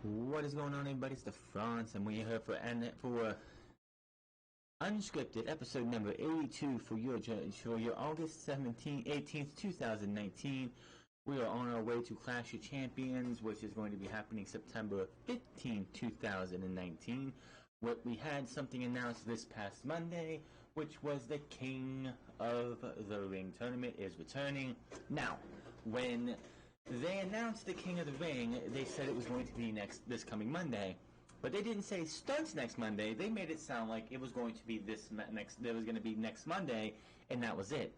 What is going on, everybody? It's the France, and we're here for UnScripted episode number 82 for your August 18th, 2019. We are on our way to Clash of Champions, which is going to be happening September 15th, 2019. We had something announced this past Monday, which was the King of the Ring tournament is returning. Now, when they announced the King of the Ring, they said it was going to be this coming Monday, but they didn't say it starts next Monday. They made it sound like it was going to be next Monday, and that was it.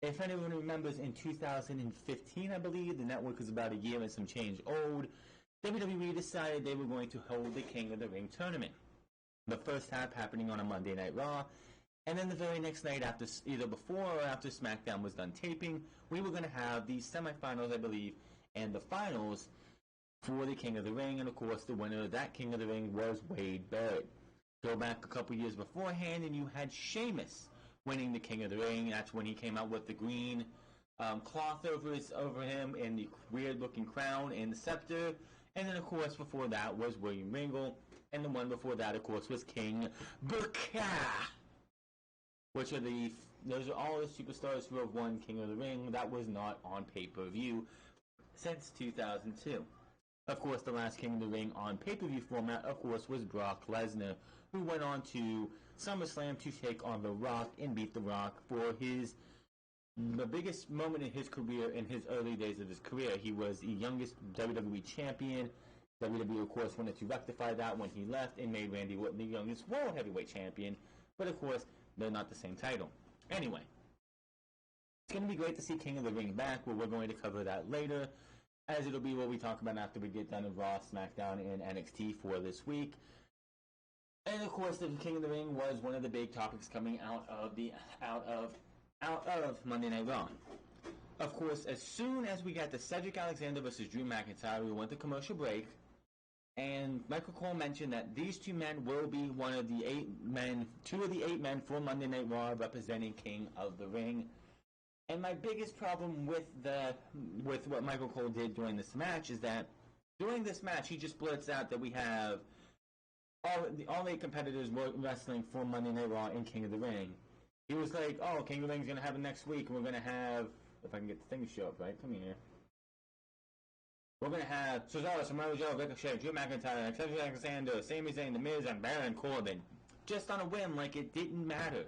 If anyone remembers, in 2015, I believe, the network was about a year and some change old, WWE decided they were going to hold the King of the Ring tournament. The first half happening on a Monday Night Raw, and then the very next night, after either before or after SmackDown was done taping, we were going to have the semifinals, I believe, and the finals for the King of the Ring. And of course, the winner of that King of the Ring was Wade Barrett. Go back a couple years beforehand, and you had Sheamus winning the King of the Ring. That's when he came out with the green cloth over him, and the weird-looking crown and the scepter. And then, of course, before that was William Regal, and the one before that, of course, was King Booker. Those are all the superstars who have won King of the Ring. That was not on pay-per-view since 2002. Of course, the last King of the Ring on pay-per-view format, of course, was Brock Lesnar, who went on to SummerSlam to take on The Rock and beat The Rock for the biggest moment in his career, in his early days of his career. He was the youngest WWE champion. WWE, of course, wanted to rectify that when he left and made Randy Orton the youngest World Heavyweight Champion. But, of course, they're not the same title. Anyway, it's going to be great to see King of the Ring back, but we're going to cover that later, as it'll be what we talk about after we get done with Raw, SmackDown, and NXT for this week. And of course, the King of the Ring was one of the big topics coming out of Monday Night Raw. Of course, as soon as we got the Cedric Alexander versus Drew McIntyre, we went to commercial break. And Michael Cole mentioned that these two men will be two of the eight men for Monday Night Raw representing King of the Ring. And my biggest problem with what Michael Cole did during this match is that during this match he just blurts out that we have all 8 competitors wrestling for Monday Night Raw in King of the Ring. He was like, "Oh, King of the Ring's gonna happen next week, and we're gonna have, if I can get the thing to show up right, come here. We're going to have Cesaro, Samoa Joe, Ricochet, Drew McIntyre, Cedric Alexander, Sami Zayn, The Miz, and Baron Corbin." Just on a whim, like it didn't matter.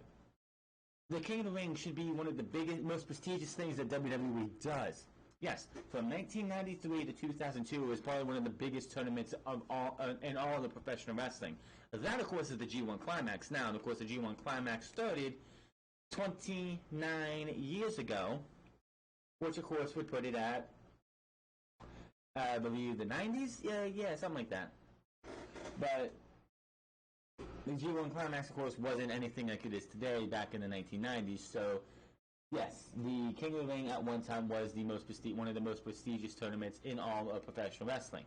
The King of the Ring should be one of the biggest, most prestigious things that WWE does. Yes, from 1993 to 2002, it was probably one of the biggest tournaments of all in all of the professional wrestling. That, of course, is the G1 Climax now. And, of course, the G1 Climax started 29 years ago, which, of course, would put it at, I believe, the 90s? Yeah, something like that. But the G1 Climax, of course, wasn't anything like it is today back in the 1990s. So, yes, the King of the Ring at one time was one of the most prestigious tournaments in all of professional wrestling.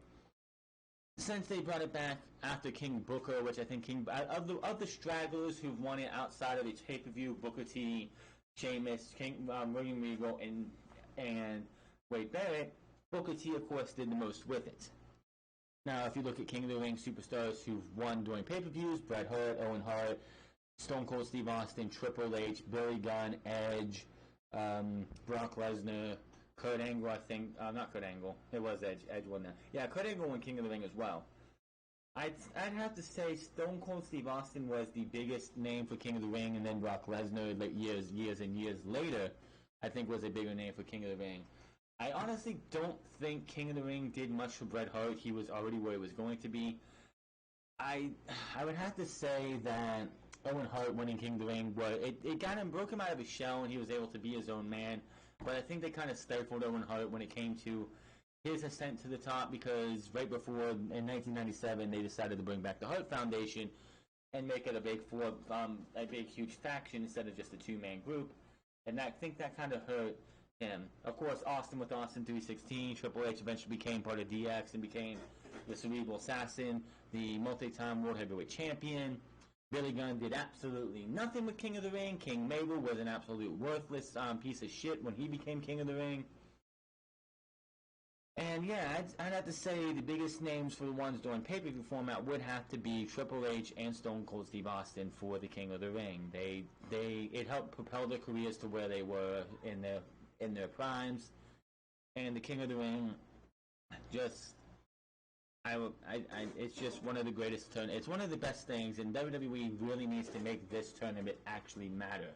Since they brought it back after King Booker, which I think of the stragglers who've won it outside of the pay-per-view, Booker T, Sheamus, William Regal, and Wade Barrett, Booker T, of course, did the most with it. Now, if you look at King of the Ring superstars who've won during pay-per-views, Bret Hart, Owen Hart, Stone Cold Steve Austin, Triple H, Billy Gunn, Edge, Brock Lesnar, Kurt Angle, I think. Not Kurt Angle. It was Edge. Edge wasn't there. Yeah, Kurt Angle won King of the Ring as well. I'd have to say Stone Cold Steve Austin was the biggest name for King of the Ring, and then Brock Lesnar, like years and years later, I think was a bigger name for King of the Ring. I honestly don't think King of the Ring did much for Bret Hart. He was already where he was going to be. I would have to say that Owen Hart winning King of the Ring, it broke him out of his shell, and he was able to be his own man. But I think they kind of stifled Owen Hart when it came to his ascent to the top, because right before, in 1997, they decided to bring back the Hart Foundation and make it a big huge faction instead of just a two-man group. And I think that kind of hurt him. Of course, Austin with Austin 316, Triple H eventually became part of DX and became the Cerebral Assassin, the multi-time World Heavyweight Champion. Billy Gunn did absolutely nothing with King of the Ring. King Mabel was an absolute worthless piece of shit when he became King of the Ring. And yeah, I'd have to say the biggest names for the ones doing pay-per-view format would have to be Triple H and Stone Cold Steve Austin for the King of the Ring. It helped propel their careers to where they were in their primes, and the King of the Ring just it's just one of the greatest it's one of the best things, and WWE really needs to make this tournament actually matter.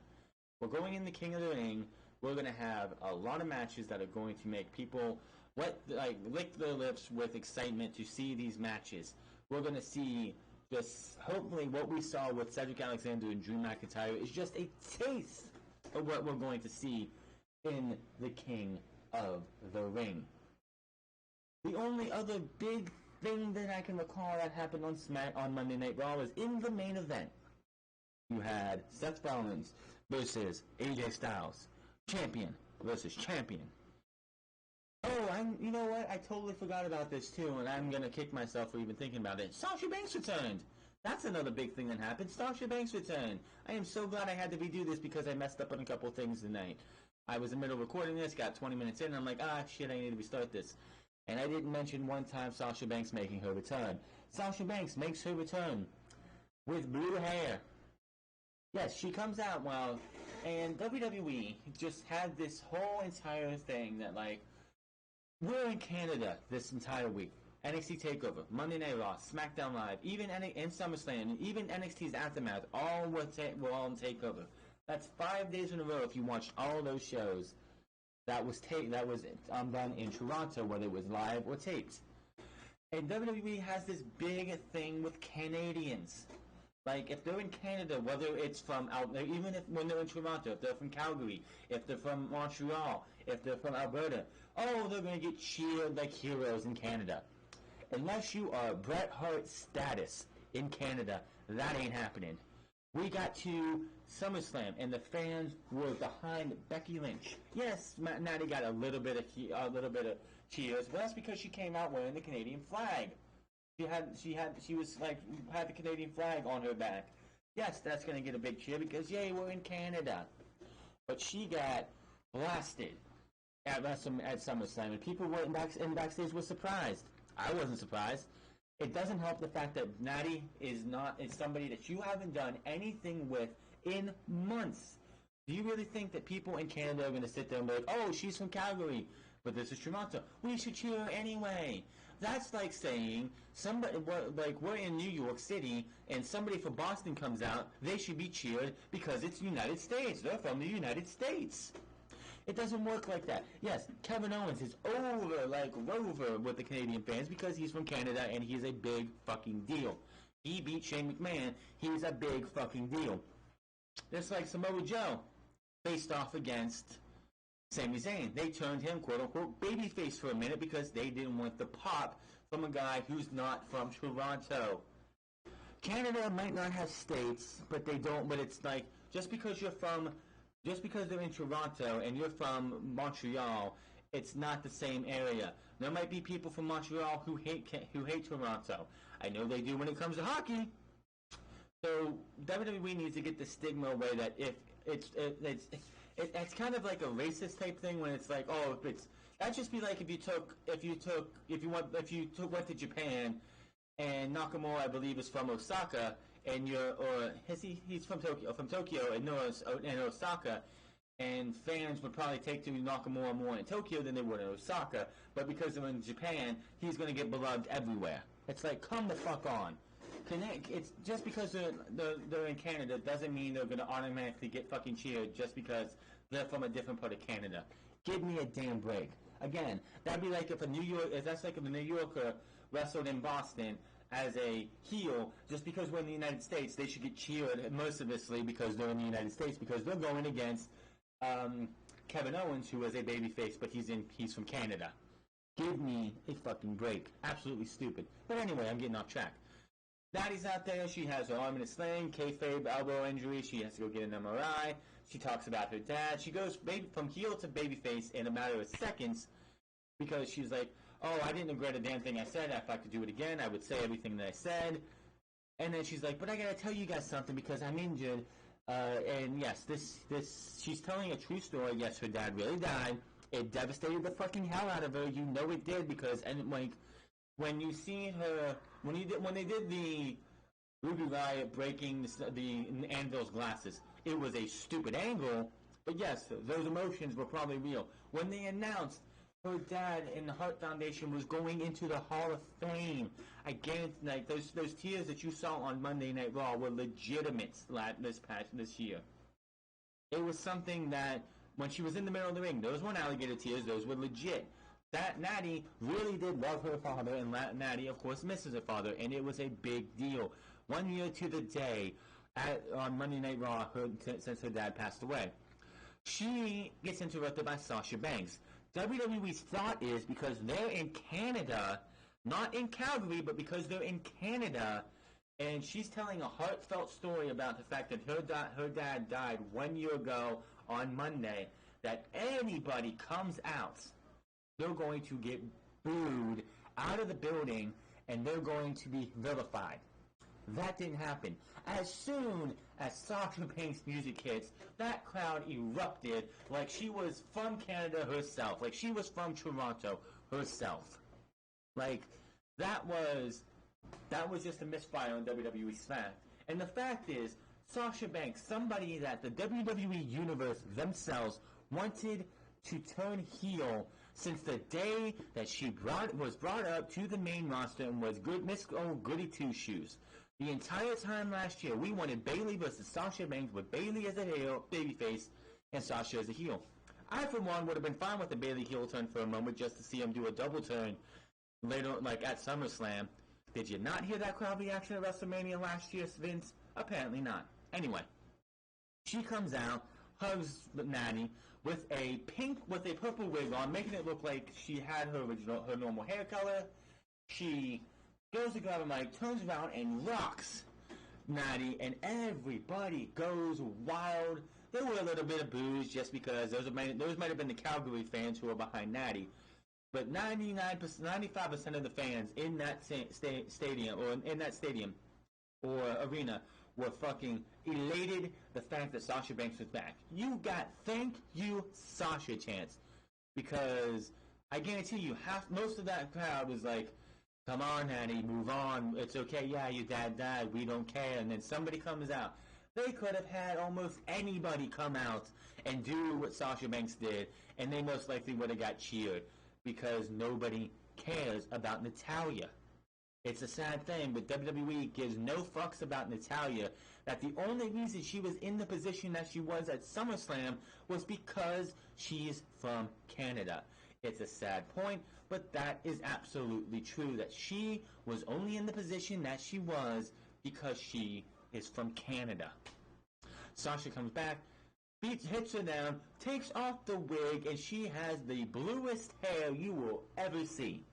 We're going in the King of the Ring. We're going to have a lot of matches that are going to make people lick their lips with excitement to see these matches. We're going to see just hopefully what we saw with Cedric Alexander and Drew McIntyre is just a taste of what we're going to see in the King of the Ring. The only other big thing that I can recall that happened on Monday Night Raw was in the main event. You had Seth Rollins versus AJ Styles. Champion versus champion. Oh, you know what? I totally forgot about this too, and I'm gonna kick myself for even thinking about it. Sasha Banks returned. That's another big thing that happened. Sasha Banks returned. I am so glad I had to redo this because I messed up on a couple of things tonight. I was in the middle of recording this, got 20 minutes in, and I'm like, shit, I need to restart this. And I didn't mention one time Sasha Banks making her return. Sasha Banks makes her return with blue hair. Yes, she comes out and WWE just had this whole entire thing that, we're in Canada this entire week. NXT TakeOver, Monday Night Raw, SmackDown Live, even in SummerSlam, even NXT's Aftermath, all were all in TakeOver. That's 5 days in a row if you watched all those shows that was done in Toronto, whether it was live or taped. And WWE has this big thing with Canadians. If they're in Canada, whether it's from out there, even when they're in Toronto, if they're from Calgary, if they're from Montreal, if they're from Alberta, they're going to get cheered like heroes in Canada. Unless you are Bret Hart status in Canada, that ain't happening. We got to SummerSlam, and the fans were behind Becky Lynch. Yes, Natty got a little bit of cheers, but that's because she came out wearing the Canadian flag. She had the Canadian flag on her back. Yes, that's going to get a big cheer because, yay, we're in Canada. But she got blasted at SummerSlam, and people were backstage were surprised. I wasn't surprised. It doesn't help the fact that Natty is somebody that you haven't done anything with in months. Do you really think that people in Canada are going to sit there and be like, oh, she's from Calgary, but this is Toronto, we should cheer her anyway? That's like saying we're in New York City and somebody from Boston comes out, they should be cheered because it's the United States. They're from the United States. It doesn't work like that. Yes, Kevin Owens is over like Rover with the Canadian fans because he's from Canada and he's a big fucking deal. He beat Shane McMahon. He's a big fucking deal. Just like Samoa Joe faced off against Sami Zayn. They turned him, quote-unquote, babyface for a minute because they didn't want the pop from a guy who's not from Toronto. Canada might not have states, but it's like, just because they're in Toronto and you're from Montreal, it's not the same area. There might be people from Montreal who hate Toronto. I know they do when it comes to hockey. So WWE needs to get the stigma away that if it's kind of like a racist type thing when it's like, that'd just be like if you went to Japan and Nakamura, I believe, is from Osaka, and he's from Tokyo and Osaka, and fans would probably take to Nakamura more in Tokyo than they would in Osaka, but because they're in Japan, he's going to get beloved everywhere. It's like, come the fuck on. It's just because they're in Canada doesn't mean they're going to automatically get fucking cheered just because they're from a different part of Canada. Give me a damn break. Again, that'd be like if a New Yorker wrestled in Boston as a heel, just because we're in the United States, they should get cheered mercilessly because they're in the United States, because they're going against Kevin Owens, who is a babyface, but he's from Canada. Give me a fucking break. Absolutely stupid. But anyway, I'm getting off track. Natty's out there. She has her arm in a sling, kayfabe, elbow injury. She has to go get an MRI. She talks about her dad. She goes from heel to babyface in a matter of seconds because she's like, oh, I didn't regret a damn thing I said. If I could do it again, I would say everything that I said. And then she's like, but I gotta tell you guys something because I'm injured. And yes, she's telling a true story. Yes, her dad really died. it devastated the fucking hell out of her. You know it did, because and like when you see her when they did the Ruby Riott breaking the Anvil's glasses, it was a stupid angle, but yes, those emotions were probably real. When they announced her dad in the Heart Foundation was going into the Hall of Fame, I guarantee, like those tears that you saw on Monday Night Raw were legitimate this year. It was something that when she was in the middle of the ring, those weren't alligator tears; those were legit. That Natty really did love her father, and Natty, of course, misses her father, and it was a big deal. 1 year to the day on Monday Night Raw since her dad passed away. She gets interrupted by Sasha Banks. WWE's thought is because they're in Canada, not in Calgary, but because they're in Canada, and she's telling a heartfelt story about the fact that her dad died 1 year ago on Monday, that anybody comes out, they're going to get booed out of the building, and they're going to be vilified. That didn't happen. As soon as Sasha Banks' music hits, that crowd erupted like she was from Canada herself, like she was from Toronto herself. Like that was just a misfire on WWE's fact. And the fact is, Sasha Banks, somebody that the WWE Universe themselves wanted to turn heel since the day that she was brought up to the main roster and was Miss Goody Two Shoes. The entire time last year, we wanted Bayley versus Sasha Banks with Bayley as a heel, babyface, and Sasha as a heel. I, for one, would have been fine with the Bayley heel turn for a moment just to see him do a double turn later, like at SummerSlam. Did you not hear that crowd reaction at WrestleMania last year, Vince? Apparently not. Anyway, she comes out, hugs Natty with a purple wig on, making it look like she had her normal hair color. She goes to grab a mic, turns around, and rocks Natty, and everybody goes wild. There were a little bit of boos just because those might have been the Calgary fans who were behind Natty. But 95% of the fans in that stadium or arena were fucking elated the fact that Sasha Banks was back. You got thank you Sasha chants, because I guarantee you most of that crowd was like, come on, Natty, move on. It's okay. Yeah, your dad died. We don't care. And then somebody comes out. They could have had almost anybody come out and do what Sasha Banks did, and they most likely would have got cheered, because nobody cares about Natalya. It's a sad thing, but WWE gives no fucks about Natalya, that the only reason she was in the position that she was at SummerSlam was because she's from Canada. It's a sad point, but that is absolutely true, that she was only in the position that she was because she is from Canada. Sasha comes back, hits her down, takes off the wig, and she has the bluest hair you will ever see.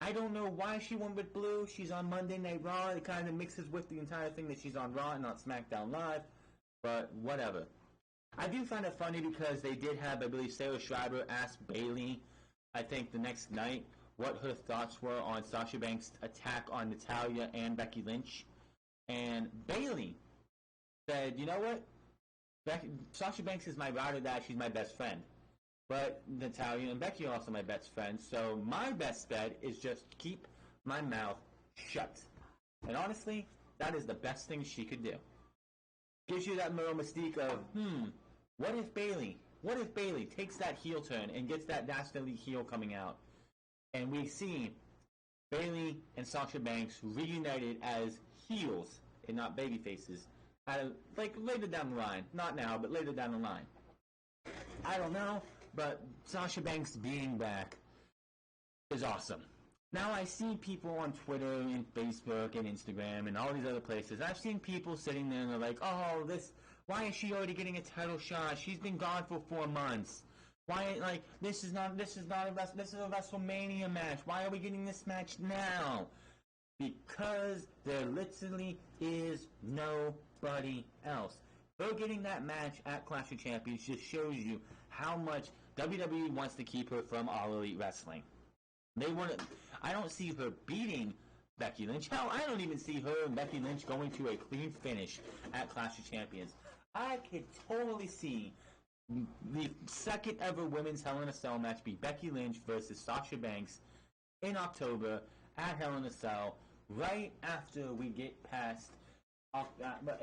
I don't know why she went with blue. She's on Monday Night Raw. It kind of mixes with the entire thing that she's on Raw and not SmackDown Live, but whatever. I do find it funny because they did have, I believe, Sarah Schreiber ask Bayley, I think the next night, what her thoughts were on Sasha Banks' attack on Natalya and Becky Lynch. And Bayley said, you know what? Sasha Banks is my ride or die. She's my best friend. But Natalya and Becky are also my best friends. So my best bet is just keep my mouth shut. And honestly, that is the best thing she could do. Gives you that little mystique of, what if Bayley takes that heel turn and gets that dastardly heel coming out, and we see Bayley and Sasha Banks reunited as heels and not baby faces, like later down the line. Not now, but later down the line. I don't know, but Sasha Banks being back is awesome. Now I see people on Twitter and Facebook and Instagram and all these other places. I've seen people sitting there and they're like, "Oh, why is she already getting a title shot? She's been gone for 4 months. Why, this is a WrestleMania match. Why are we getting this match now?" Because there literally is nobody else. Her getting that match at Clash of Champions just shows you how much WWE wants to keep her from All Elite Wrestling. I don't see her beating Becky Lynch. Hell, I don't even see her and Becky Lynch going to a clean finish at Clash of Champions. I could totally see the second ever women's Hell in a Cell match be Becky Lynch versus Sasha Banks in October at Hell in a Cell, right after we get past October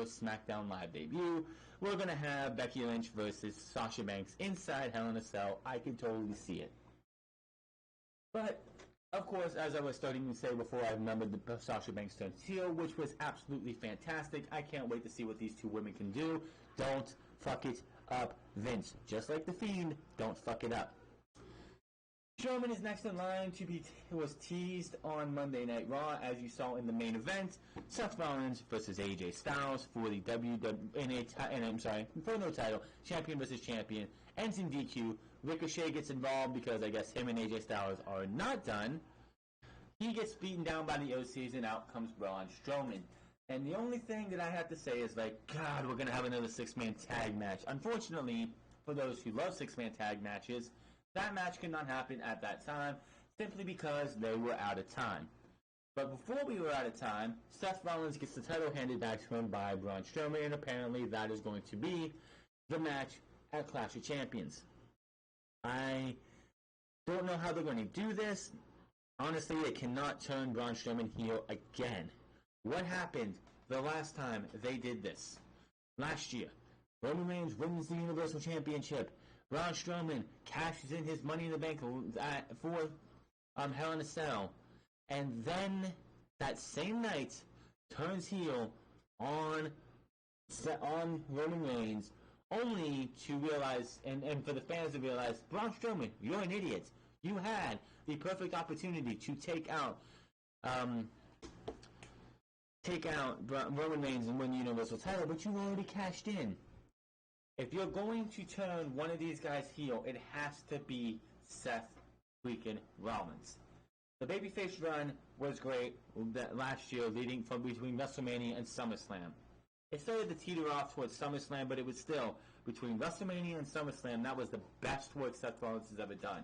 SmackDown Live debut. We're gonna have Becky Lynch versus Sasha Banks inside Hell in a Cell. I can totally see it. But of course, as I was starting to say before, I remembered the Sasha Banks turn heel, which was absolutely fantastic. I can't wait to see what these two women can do. Don't fuck it up, Vince. Just like The Fiend, don't fuck it up. Strowman is next in line to be was teased on Monday Night Raw, as you saw in the main event. Seth Rollins versus AJ Styles for the for no title, champion versus champion. Ends in DQ. Ricochet gets involved because I guess him and AJ Styles are not done. He gets beaten down by the OCs, and out comes Braun Strowman. And the only thing that I have to say is, like, God, we're going to have another six-man tag match. Unfortunately, for those who love six-man tag matches, that match could not happen at that time, simply because they were out of time. But before we were out of time, Seth Rollins gets the title handed back to him by Braun Strowman, and apparently that is going to be the match at Clash of Champions. I don't know how they're going to do this. Honestly, they cannot turn Braun Strowman heel again. What happened the last time they did this? Last year, Roman Reigns wins the Universal Championship. Braun Strowman cashes in his Money in the Bank for Hell in a Cell. And then, that same night, turns heel on Roman Reigns, only to realize, and for the fans to realize, Braun Strowman, you're an idiot. You had the perfect opportunity to take out Roman Reigns and win the Universal title, but you already cashed in. If you're going to turn one of these guys heel, it has to be Seth freaking Rollins. The babyface run was great last year, leading from between WrestleMania and SummerSlam. It started to teeter off towards SummerSlam, but it was still, between WrestleMania and SummerSlam, that was the best work Seth Rollins has ever done.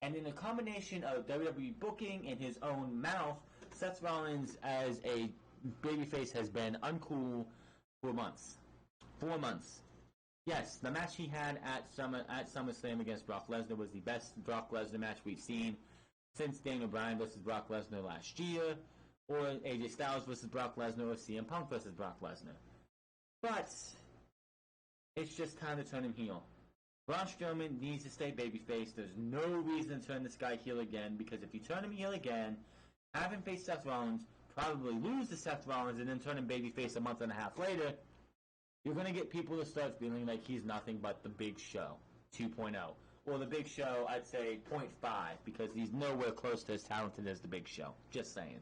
And in a combination of WWE booking and his own mouth, Seth Rollins as a babyface has been uncool for months. 4 months. Yes, the match he had at SummerSlam against Brock Lesnar was the best Brock Lesnar match we've seen since Daniel Bryan versus Brock Lesnar last year, or AJ Styles versus Brock Lesnar, or CM Punk versus Brock Lesnar. But it's just time to turn him heel. Braun Strowman needs to stay babyface. There's no reason to turn this guy heel again, because if you turn him heel again, have him face Seth Rollins, probably lose to Seth Rollins, and then turn him babyface a month and a half later, you're going to get people to start feeling like he's nothing but the Big Show 2.0. Or the Big Show, I'd say 0.5, because he's nowhere close to as talented as the Big Show. Just saying.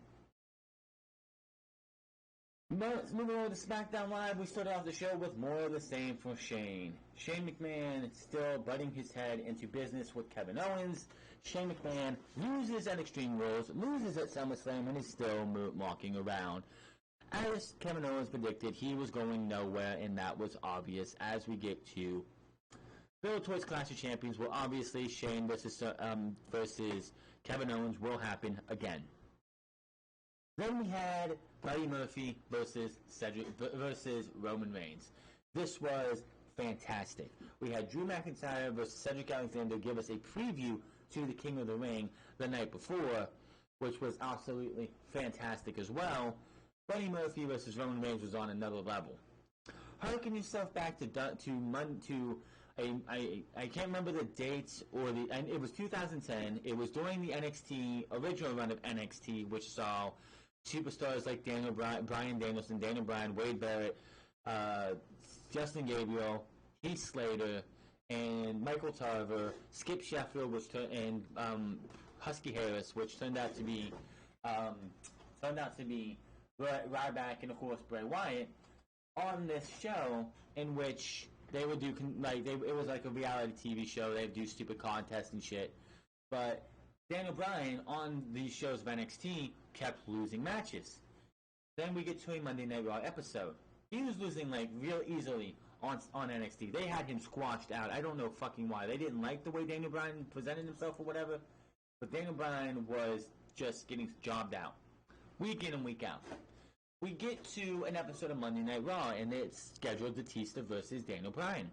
Moving over to SmackDown Live, we started off the show with more of the same for Shane. Shane McMahon still butting his head into business with Kevin Owens. Shane McMahon loses at Extreme Rules, loses at SummerSlam, and is still walking around. As Kevin Owens predicted, he was going nowhere, and that was obvious as we get to build towards Clash of Champions, where obviously Shane versus Kevin Owens will happen again. Then we had Buddy Murphy versus Roman Reigns. This was fantastic. We had Drew McIntyre versus Cedric Alexander give us a preview to the King of the Ring the night before, which was absolutely fantastic as well. Buddy Murphy versus Roman Reigns was on another level. Harken yourself back I can't remember the dates and it was 2010. It was during the original run of NXT, which saw superstars like Bryan Danielson, Daniel Bryan, Wade Barrett, Justin Gabriel, Heath Slater, and Michael Tarver, Skip Sheffield, and Husky Harris, which turned out to be Ryback and of course Bray Wyatt on this show, in which they would do it was like a reality TV show. They'd do stupid contests and shit, but Daniel Bryan on these shows of NXT kept losing matches. Then we get to a Monday Night Raw episode. He was losing real easily on NXT. They had him squashed out. I don't know fucking why. They didn't like the way Daniel Bryan presented himself or whatever, but Daniel Bryan was just getting jobbed out week in and week out. we get to an episode of Monday Night Raw, and it's scheduled Batista versus Daniel Bryan.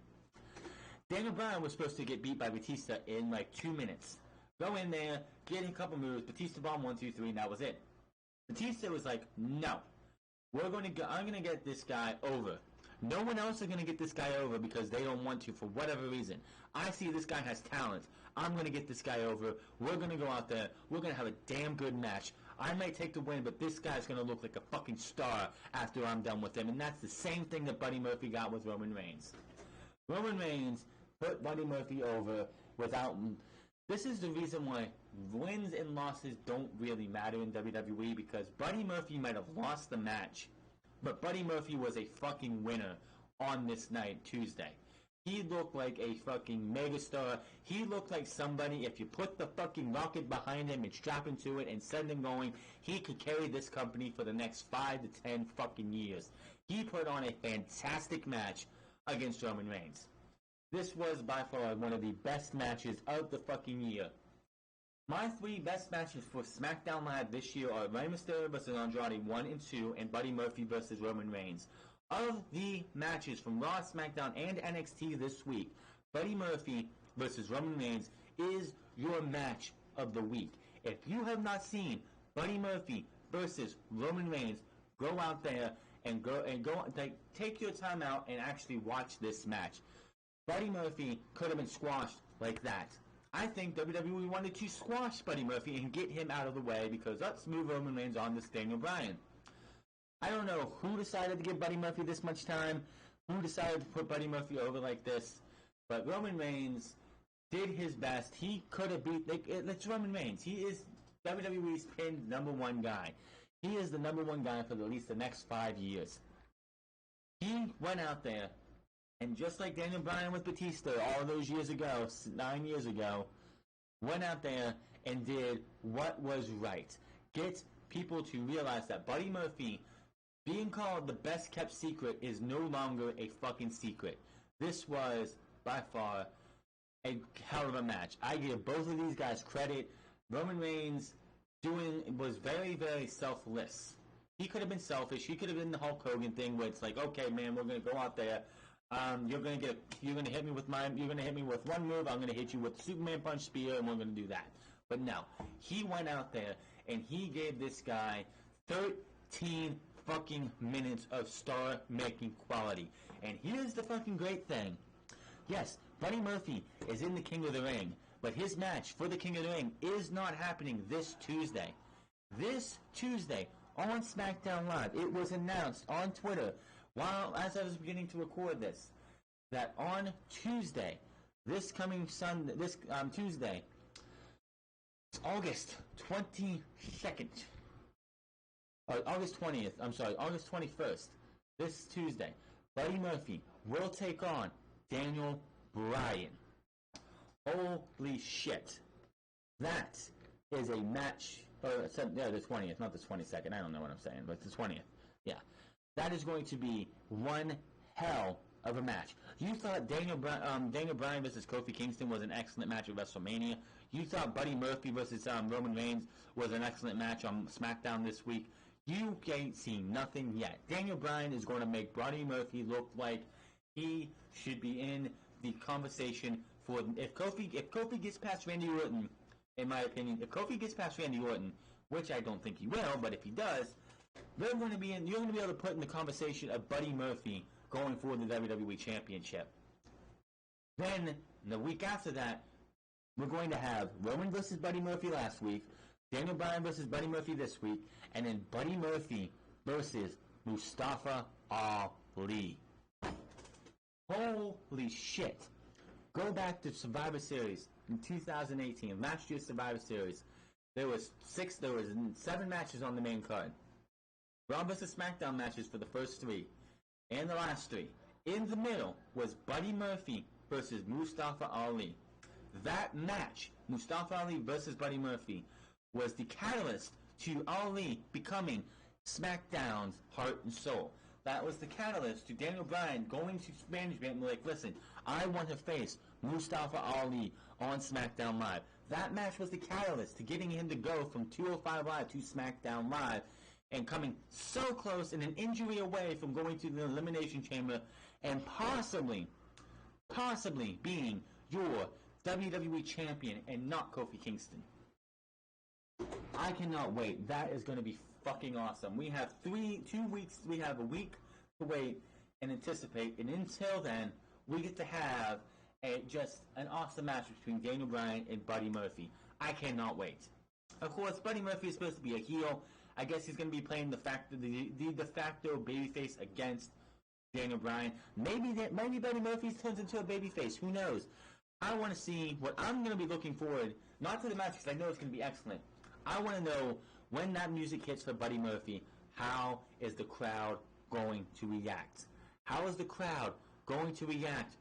Daniel Bryan was supposed to get beat by Batista in like 2 minutes. Go in there, get a couple moves, Batista bomb 1, 2, 3, and that was it. Batista was like, no, I'm gonna get this guy over. No one else is gonna get this guy over because they don't want to for whatever reason. I see this guy has talent. I'm gonna get this guy over. We're gonna go out there. We're gonna have a damn good match. I might take the win, but this guy's gonna look like a fucking star after I'm done with him. And that's the same thing that Buddy Murphy got with Roman Reigns. Roman Reigns put Buddy Murphy over without... This is the reason why wins and losses don't really matter in WWE, because Buddy Murphy might have lost the match, but Buddy Murphy was a fucking winner on this night, Tuesday. He looked like a fucking megastar. He looked like somebody, if you put the fucking rocket behind him and strap him to it and send him going, he could carry this company for the next 5 to 10 fucking years. He put on a fantastic match against Roman Reigns. This was by far one of the best matches of the fucking year. My 3 best matches for SmackDown Live this year are Rey Mysterio vs. Andrade 1 and 2 and Buddy Murphy vs. Roman Reigns. Of the matches from Raw, SmackDown, and NXT this week, Buddy Murphy vs. Roman Reigns is your match of the week. If you have not seen Buddy Murphy versus Roman Reigns, go out there and take your time out and actually watch this match. Buddy Murphy could have been squashed like that. I think WWE wanted to squash Buddy Murphy and get him out of the way because let's move Roman Reigns on to Daniel Bryan. I don't know who decided to give Buddy Murphy this much time, who decided to put Buddy Murphy over like this, but Roman Reigns did his best. He could have beat... It's Roman Reigns. He is WWE's pinned #1 guy. He is the #1 guy for at least the next 5 years. He went out there, and just like Daniel Bryan with Batista all those years ago, 9 years ago, went out there and did what was right. Get people to realize that Buddy Murphy being called the best kept secret is no longer a fucking secret. This was, by far, a hell of a match. I give both of these guys credit. Roman Reigns was very, very selfless. He could have been selfish. He could have been the Hulk Hogan thing where it's like, okay, man, we're gonna go out there. You're gonna hit me with one move. I'm gonna hit you with the Superman punch, spear, and we're gonna do that. But no, he went out there and he gave this guy 13 fucking minutes of star-making quality. And here's the fucking great thing. Yes, Buddy Murphy is in the King of the Ring, but his match for the King of the Ring is not happening this Tuesday. This Tuesday on SmackDown Live, it was announced on Twitter as I was beginning to record this, that on Tuesday, Tuesday, August 22nd, August 20th, August 21st, this Tuesday, Buddy Murphy will take on Daniel Bryan. Holy shit. That is a match, the 20th, not the 22nd, I don't know what I'm saying, but the 20th, yeah. That is going to be one hell of a match. You thought Daniel Bryan versus Kofi Kingston was an excellent match at WrestleMania. You thought Buddy Murphy versus Roman Reigns was an excellent match on SmackDown this week. You ain't seen nothing yet. Daniel Bryan is going to make Buddy Murphy look like he should be in the conversation for... If Kofi gets past Randy Orton, in my opinion, which I don't think he will, but if he does... You're going to be able to put in the conversation of Buddy Murphy going for the WWE Championship. Then, the week after that, we're going to have Roman versus Buddy Murphy last week, Daniel Bryan versus Buddy Murphy this week, and then Buddy Murphy versus Mustafa Ali. Holy shit. Go back to Survivor Series in 2018, last year's Survivor Series. There was 7 matches on the main card. Raw vs. SmackDown matches for the first 3 and the last 3. In the middle was Buddy Murphy versus Mustafa Ali. That match, Mustafa Ali versus Buddy Murphy, was the catalyst to Ali becoming SmackDown's heart and soul. That was the catalyst to Daniel Bryan going to management and be like, listen, I want to face Mustafa Ali on SmackDown Live. That match was the catalyst to getting him to go from 205 Live to SmackDown Live. and coming so close and an injury away from going to the Elimination Chamber and possibly being your WWE Champion and not Kofi Kingston. I cannot wait. That is going to be fucking awesome. We have 2 weeks. We have a week to wait and anticipate. And until then, we get to have just an awesome match between Daniel Bryan and Buddy Murphy. I cannot wait. Of course, Buddy Murphy is supposed to be a heel. I guess he's going to be playing the de facto babyface against Daniel Bryan. Maybe Buddy Murphy turns into a babyface. Who knows? I want to see what I'm going to be looking forward, not to the match because I know it's going to be excellent. I want to know when that music hits for Buddy Murphy, how is the crowd going to react? How is the crowd going to react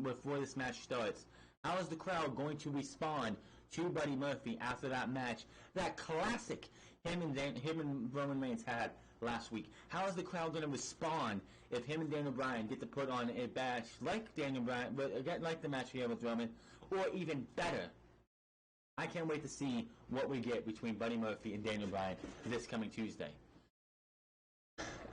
before this match starts? How is the crowd going to respond to Buddy Murphy after that match? That classic him and Roman Reigns had last week. How is the crowd going to respond if him and Daniel Bryan get to put on a match like Daniel Bryan, but again like the match we had with Roman, or even better? I can't wait to see what we get between Buddy Murphy and Daniel Bryan this coming Tuesday.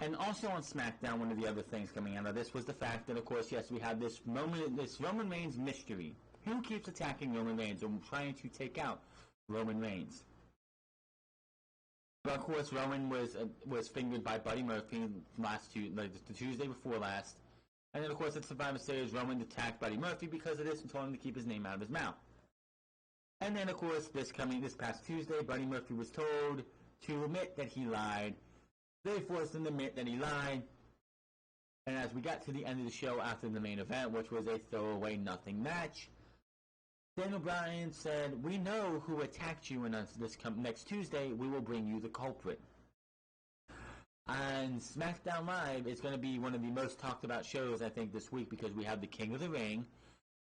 And also on SmackDown, one of the other things coming out of this was the fact that, of course, yes, we have this Roman Reigns mystery. Who keeps attacking Roman Reigns or trying to take out Roman Reigns? But of course, Roman was fingered by Buddy Murphy the Tuesday before last. And then, of course, at Survivor Series, Roman attacked Buddy Murphy because of this and told him to keep his name out of his mouth. And then, of course, this past Tuesday, Buddy Murphy was told to admit that he lied. They forced him to admit that he lied. And as we got to the end of the show after the main event, which was a throwaway nothing match, Daniel Bryan said, "We know who attacked you, and next Tuesday, we will bring you the culprit." And SmackDown Live is going to be one of the most talked about shows, I think, this week because we have the King of the Ring,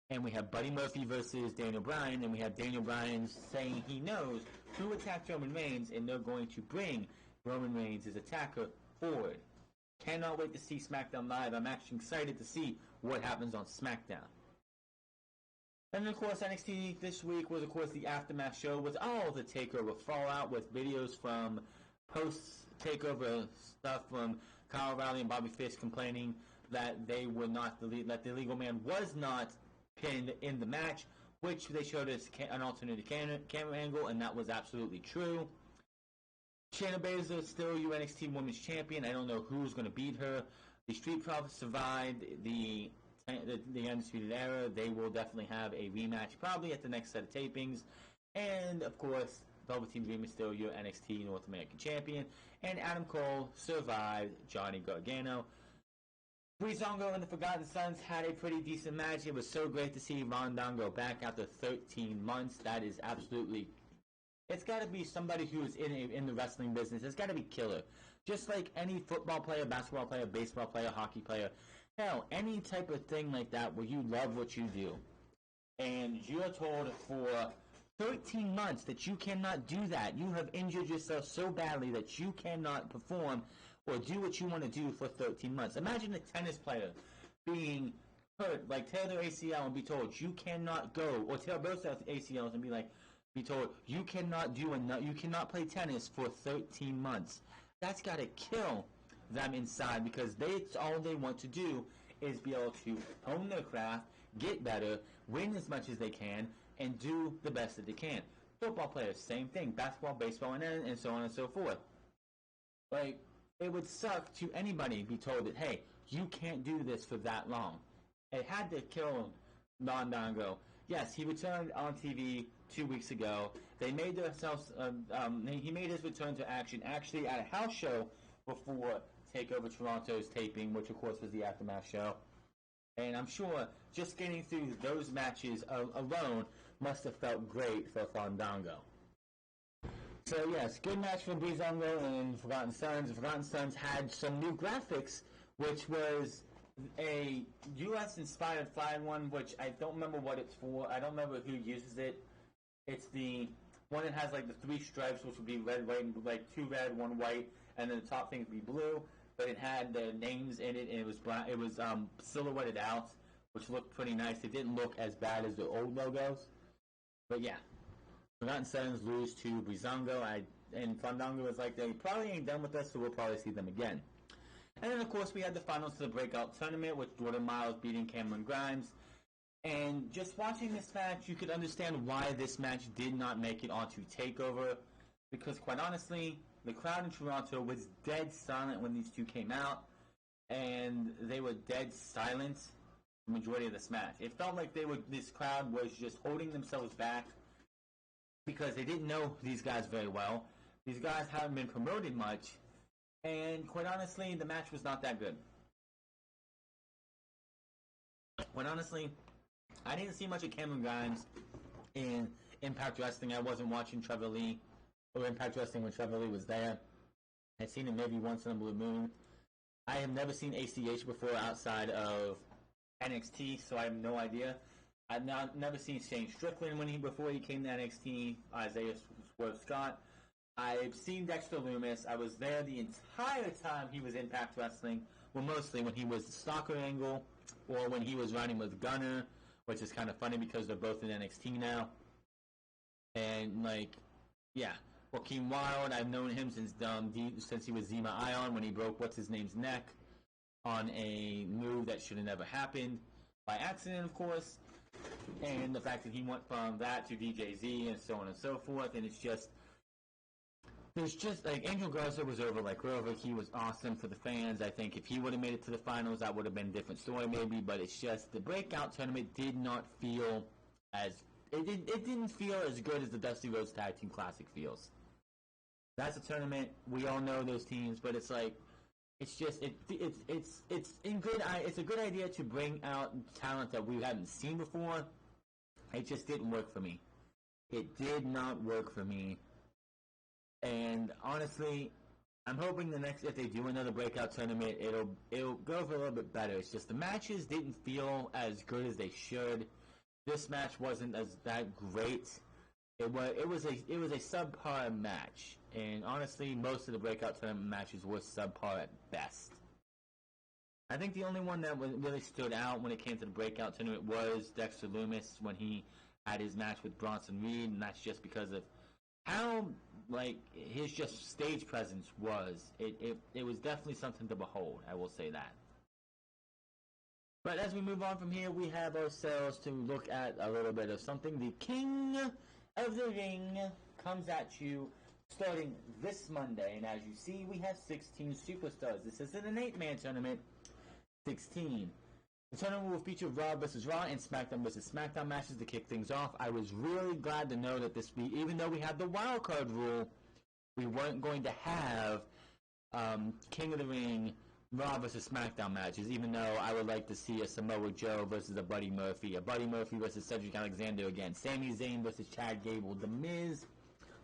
and we have Buddy Murphy versus Daniel Bryan, and we have Daniel Bryan saying he knows who attacked Roman Reigns, and they're going to bring Roman Reigns' attacker forward. Cannot wait to see SmackDown Live. I'm actually excited to see what happens on SmackDown. And of course, NXT this week was, of course, the Aftermath show with all the TakeOver fallout, with videos from post-TakeOver stuff from Kyle O'Reilly and Bobby Fish complaining that they were not that the Legal Man was not pinned in the match, which they showed us an alternate camera angle, and that was absolutely true. Shayna Baszler is still your NXT Women's Champion. I don't know who's going to beat her. The Street Profits survived the Undisputed Era. They will definitely have a rematch probably at the next set of tapings. And, of course, Velveteen Dream is still your NXT North American Champion. And Adam Cole survived Johnny Gargano. Breezango and the Forgotten Sons had a pretty decent match. It was so great to see Rondango back after 13 months. That is absolutely... It's got to be somebody who's in the wrestling business. It's got to be killer. Just like any football player, basketball player, baseball player, hockey player. Hell, any type of thing like that where you love what you do. And you're told for 13 months that you cannot do that. You have injured yourself so badly that you cannot perform or do what you want to do for 13 months. Imagine a tennis player being hurt, like tear their ACL and be told you cannot go, or tear both ACLs and be told you cannot you cannot play tennis for 13 months. That's got to kill them inside because that's all they want to do is be able to hone their craft, get better, win as much as they can, and do the best that they can. Football players, same thing. Basketball, baseball, and so on and so forth. Like, it would suck to anybody be told that, hey, you can't do this for that long. It had to kill Rondango. Yes, he returned on TV 2 weeks ago. They made themselves. He made his return to action actually at a house show before TakeOver Toronto's taping, which of course was the Aftermath show. And I'm sure just getting through those matches alone must have felt great for Fandango. So yes, good match for Breezango and Forgotten Sons. The Forgotten Sons had some new graphics, which was a US-inspired flag one, which I don't remember what it's for. I don't remember who uses it. It's the one that has like the three stripes, which would be red, white, and like two red, one white, and then the top thing would be blue. But it had the names in it, and it was black. It was silhouetted out, which looked pretty nice. It didn't look as bad as the old logos. But yeah, Forgotten Sons lose to Breezango. and Fandango was like, they probably ain't done with us, so we'll probably see them again. And then, of course, we had the finals to the Breakout Tournament with Jordan Miles beating Cameron Grimes. And just watching this match, you could understand why this match did not make it onto TakeOver. Because, quite honestly, the crowd in Toronto was dead silent when these two came out. And they were dead silent the majority of this match. It felt like this crowd was just holding themselves back because they didn't know these guys very well. These guys haven't been promoted much. And, quite honestly, the match was not that good. Quite honestly, I didn't see much of Cameron Grimes in Impact Wrestling. I wasn't watching Trevor Lee or Impact Wrestling when Trevor Lee was there. I'd seen him maybe once in a blue moon. I have never seen ACH before outside of NXT, so I have no idea. I've never seen Shane Strickland before he came to NXT, Isaiah Swerve Scott. I've seen Dexter Lumis. I was there the entire time he was Impact Wrestling. Well, mostly when he was the Stalker Angle or when he was running with Gunner, which is kind of funny because they're both in NXT now. And, Joaquin Wilde, I've known him since he was Zema Ion when he broke what's-his-name's neck on a move that should have never happened, by accident, of course. And the fact that he went from that to DJZ and so on and so forth, and there's just, Angel Garza was over like Rover. He was awesome for the fans. I think if he would have made it to the finals, that would have been a different story maybe, but it's just the Breakout Tournament did not feel it didn't feel as good as the Dusty Rhodes Tag Team Classic feels. That's a tournament. We all know those teams, but it's like, it's just, it's a good idea to bring out talent that we haven't seen before. It just didn't work for me. It did not work for me. And honestly, I'm hoping if they do another Breakout Tournament, it'll go for a little bit better. It's just the matches didn't feel as good as they should. This match wasn't that great. It was a subpar match, and honestly, most of the Breakout Tournament matches were subpar at best. I think the only one that really stood out when it came to the Breakout Tournament was Dexter Lumis when he had his match with Bronson Reed, and that's just because of how his just stage presence was. It was definitely something to behold, I will say that. But as we move on from here, we have ourselves to look at a little bit of something. The King of the Ring comes at you starting this Monday, and as you see, we have 16 superstars. This isn't an 8-man tournament, 16. The tournament will feature Raw vs. Raw and SmackDown vs. SmackDown matches to kick things off. I was really glad to know that even though we had the wild card rule, we weren't going to have King of the Ring Raw vs. SmackDown matches, even though I would like to see a Samoa Joe versus a Buddy Murphy versus Cedric Alexander again, Sami Zayn versus Chad Gable, The Miz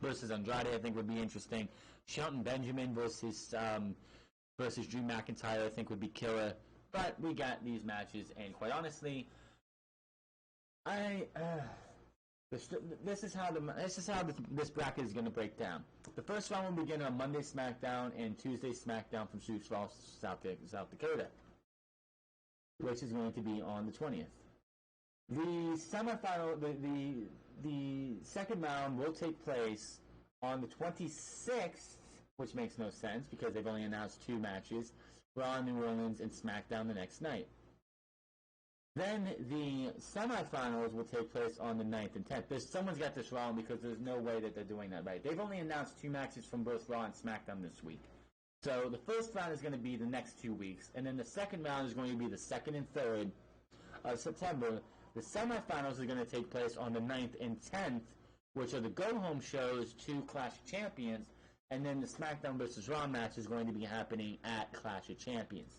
versus Andrade I think would be interesting, Shelton Benjamin versus Drew McIntyre I think would be killer. But we got these matches, and quite honestly, this is how this bracket is going to break down. The first round will begin on Monday SmackDown and Tuesday SmackDown from Sioux Falls, South Dakota, which is going to be on the 20th. The semifinal, the second round will take place on the 26th, which makes no sense because they've only announced 2 matches. Raw, New Orleans, and SmackDown the next night. Then the semifinals will take place on the 9th and 10th. Someone's got this wrong because there's no way that they're doing that right. They've only announced 2 matches from both Raw and SmackDown this week. So the first round is going to be the next 2 weeks, and then the second round is going to be the 2nd and 3rd of September. The semifinals are going to take place on the 9th and 10th, which are the go-home shows to Clash of Champions. And then the SmackDown vs. Raw match is going to be happening at Clash of Champions.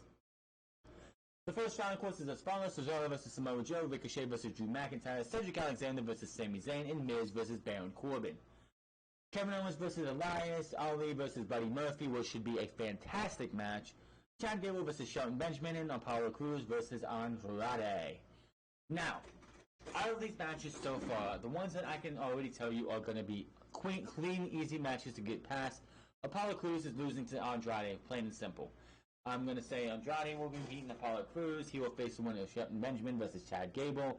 The first round, of course, is as follows: Cesaro vs. Samoa Joe, Ricochet vs. Drew McIntyre, Cedric Alexander vs. Sami Zayn, and Miz vs. Baron Corbin. Kevin Owens vs. Elias, Ali vs. Buddy Murphy, which should be a fantastic match. Chad Gable vs. Shelton Benjamin, and Apollo Crews vs. Andrade. Now, out of these matches so far, the ones that I can already tell you are going to be clean, easy matches to get past. Apollo Crews is losing to Andrade, plain and simple. I'm going to say Andrade will be beating Apollo Crews. He will face the winner of Shelton Benjamin versus Chad Gable.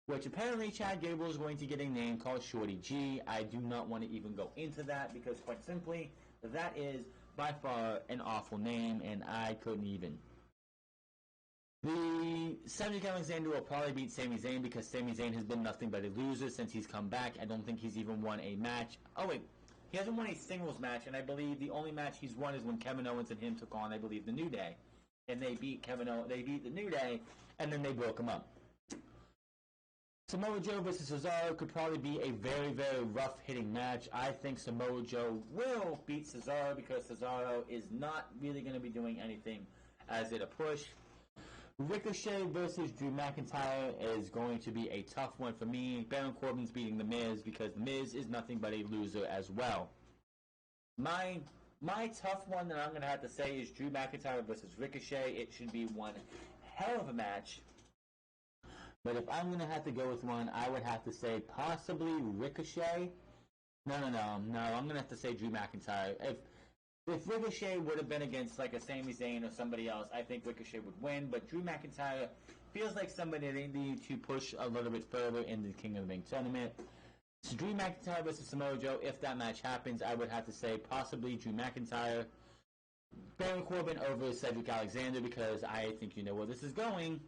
which apparently Chad Gable is going to get a name called Shorty G. I do not want to even go into that because, quite simply, that is by far an awful name, and I couldn't even. The Cedric Alexander will probably beat Sami Zayn because Sami Zayn has been nothing but a loser since he's come back. I don't think he's even won a match. Oh, wait. He hasn't won a singles match, and I believe the only match he's won is when Kevin Owens and him took on, I believe, the New Day. And they beat they beat the New Day, and then they broke him up. Samoa Joe versus Cesaro could probably be a very, very rough-hitting match. I think Samoa Joe will beat Cesaro because Cesaro is not really going to be doing anything as it a push. Ricochet versus Drew McIntyre is going to be a tough one for me. Baron Corbin's beating The Miz because The Miz is nothing but a loser as well. My tough one that I'm going to have to say is Drew McIntyre versus Ricochet. It should be one hell of a match. But if I'm going to have to go with one, I would have to say possibly Ricochet. No. I'm going to have to say Drew McIntyre. If Ricochet would have been against like a Sami Zayn or somebody else, I think Ricochet would win. But Drew McIntyre feels like somebody they need to push a little bit further in the King of the Ring tournament. So Drew McIntyre versus Samoa Joe, if that match happens, I would have to say possibly Drew McIntyre. Baron Corbin over Cedric Alexander because I think you know where this is going.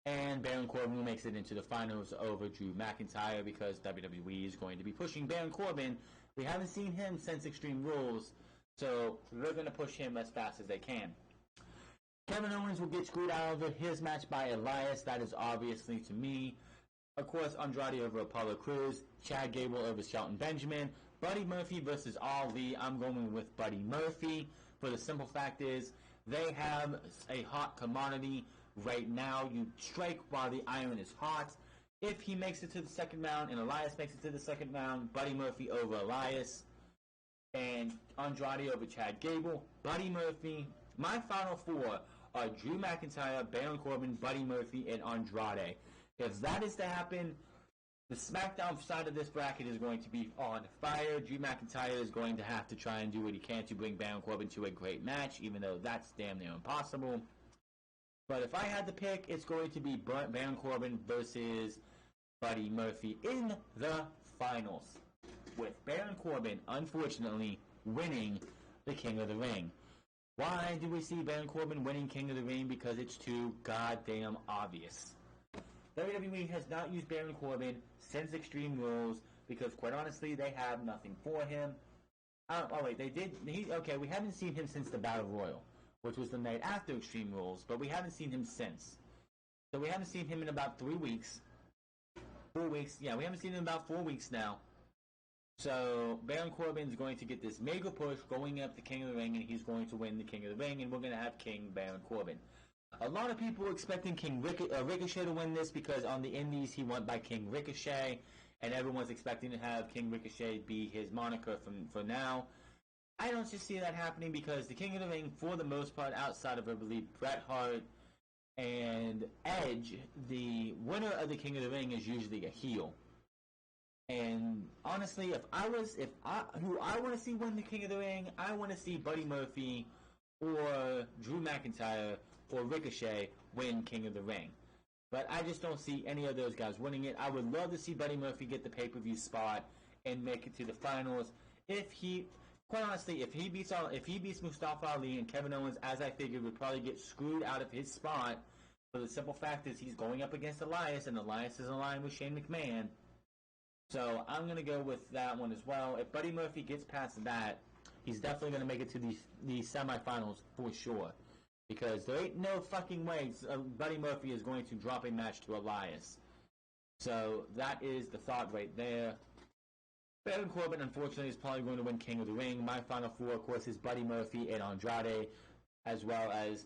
And Baron Corbin makes it into the finals over Drew McIntyre because WWE is going to be pushing Baron Corbin. We haven't seen him since Extreme Rules, so they're going to push him as fast as they can. Kevin Owens will get screwed out of his match by Elias. That is obviously to me. Of course, Andrade over Apollo Crews. Chad Gable over Shelton Benjamin. Buddy Murphy versus Ali. I'm going with Buddy Murphy. For the simple fact is, they have a hot commodity right now. You strike while the iron is hot. If he makes it to the second round and Elias makes it to the second round, Buddy Murphy over Elias. And Andrade over Chad Gable. Buddy Murphy. My final four are Drew McIntyre, Baron Corbin, Buddy Murphy, and Andrade. If that is to happen, the SmackDown side of this bracket is going to be on fire. Drew McIntyre is going to have to try and do what he can to bring Baron Corbin to a great match, even though that's damn near impossible. But if I had to pick, it's going to be Baron Corbin versus Buddy Murphy in the finals, with Baron Corbin, unfortunately, winning the King of the Ring. Why do we see Baron Corbin winning King of the Ring? Because it's too goddamn obvious. WWE has not used Baron Corbin since Extreme Rules because, quite honestly, they have nothing for him. They did. We haven't seen him since the Battle Royal, which was the night after Extreme Rules, but we haven't seen him since. So we haven't seen him in about 3 weeks. 4 weeks. Yeah, we haven't seen him in about 4 weeks now. So Baron Corbin is going to get this mega push going up the King of the Ring, and he's going to win the King of the Ring, and we're going to have King Baron Corbin. A lot of people are expecting Ricochet to win this because on the Indies he won by King Ricochet, and everyone's expecting to have King Ricochet be his moniker for now. I don't just see that happening because the King of the Ring, for the most part, outside of I believe Bret Hart and Edge, the winner of the King of the Ring is usually a heel. And honestly, who I want to see win the King of the Ring, I want to see Buddy Murphy or Drew McIntyre or Ricochet win King of the Ring. But I just don't see any of those guys winning it. I would love to see Buddy Murphy get the pay-per-view spot and make it to the finals. Quite honestly, if he beats Mustafa Ali and Kevin Owens, as I figured, would probably get screwed out of his spot. For the simple fact is he's going up against Elias, and Elias is aligned with Shane McMahon. So I'm going to go with that one as well. If Buddy Murphy gets past that, he's definitely going to make it to the semifinals for sure. Because there ain't no fucking way Buddy Murphy is going to drop a match to Elias. So that is the thought right there. Baron Corbin, unfortunately, is probably going to win King of the Ring. My final four, of course, is Buddy Murphy and Andrade, as well as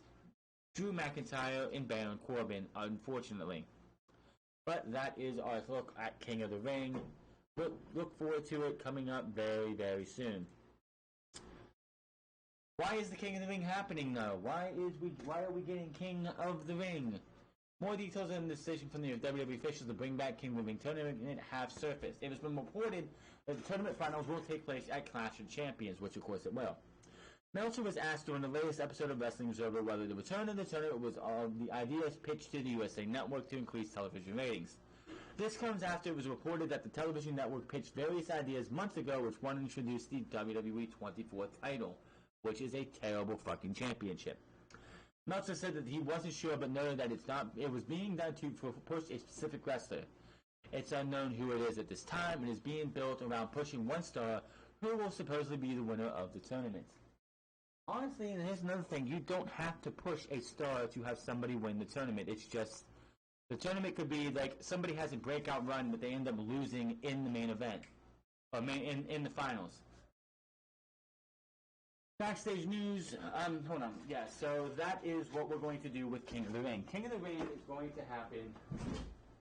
Drew McIntyre and Baron Corbin, unfortunately. But that is our look at King of the Ring. Look forward to it coming up very, very soon. Why is the King of the Ring happening, though? Why are we getting King of the Ring? More details on the decision from the WWE officials to bring back King of the Ring tournament have surfaced. It has been reported that the tournament finals will take place at Clash of Champions, which of course it will. Meltzer was asked during the latest episode of Wrestling Observer whether the return of the tournament was the ideas pitched to the USA Network to increase television ratings. This comes after it was reported that the television network pitched various ideas months ago, which one introduced the WWE 24th title, which is a terrible fucking championship. Meltzer said that he wasn't sure, but noted that it was being done to push a specific wrestler. It's unknown who it is at this time, and is being built around pushing one star who will supposedly be the winner of the tournament. Honestly, and here's another thing, you don't have to push a star to have somebody win the tournament. It's just, the tournament could be like somebody has a breakout run, but they end up losing in the main event, or in the finals. Backstage news, hold on, yeah, so that is what we're going to do with King of the Ring. King of the Ring is going to happen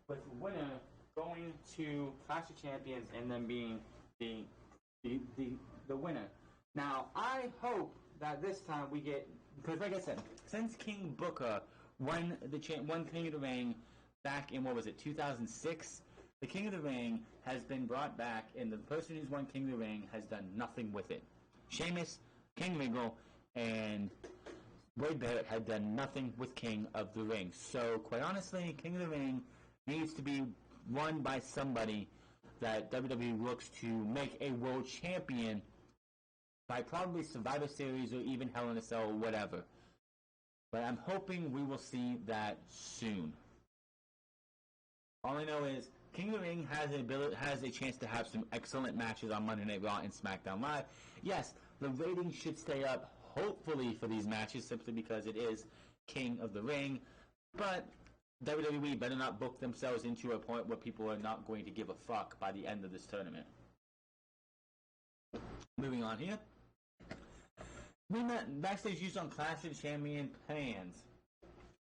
with the winner going to Clash of Champions and then being the winner. Now, I hope that this time we get, because like I said, since King Booker won King of the Ring back in, 2006, the King of the Ring has been brought back, and the person who's won King of the Ring has done nothing with it. Sheamus, King Regal, and Wade Barrett had done nothing with King of the Ring. So, quite honestly, King of the Ring needs to be won by somebody that WWE looks to make a world champion by probably Survivor Series or even Hell in a Cell or whatever. But I'm hoping we will see that soon. All I know is King of the Ring has a chance to have some excellent matches on Monday Night Raw and SmackDown Live. Yes, the ratings should stay up, hopefully, for these matches, simply because it is King of the Ring. But WWE better not book themselves into a point where people are not going to give a fuck by the end of this tournament. Moving on here. Backstage used on Clash of Champions plans.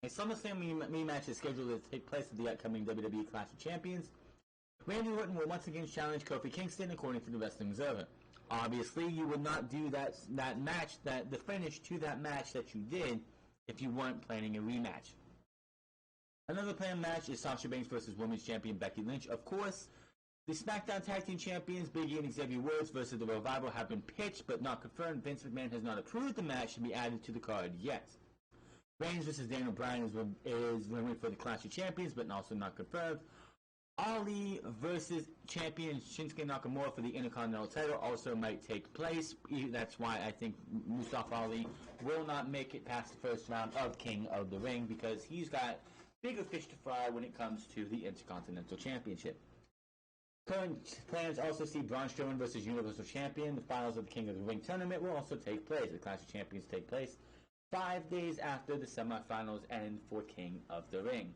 A SummerSlam rematch is scheduled to take place at the upcoming WWE Clash of Champions. Randy Orton will once again challenge Kofi Kingston, according to the Wrestling Observer. Obviously, you would not do that match, the finish to that match that you did, if you weren't planning a rematch. Another planned match is Sasha Banks versus Women's Champion Becky Lynch. Of course, the SmackDown Tag Team Champions Big E and Xavier Woods versus The Revival have been pitched but not confirmed. Vince McMahon has not approved the match to be added to the card yet. Reigns versus Daniel Bryan is rumored for the Clash of Champions but also not confirmed. Ali versus champion Shinsuke Nakamura for the Intercontinental title also might take place. That's why I think Mustafa Ali will not make it past the first round of King of the Ring, because he's got bigger fish to fry when it comes to the Intercontinental Championship. Current plans also see Braun Strowman versus Universal Champion. The finals of the King of the Ring tournament will also take place. The Clash of Champions take place 5 days after the semifinals end for King of the Ring.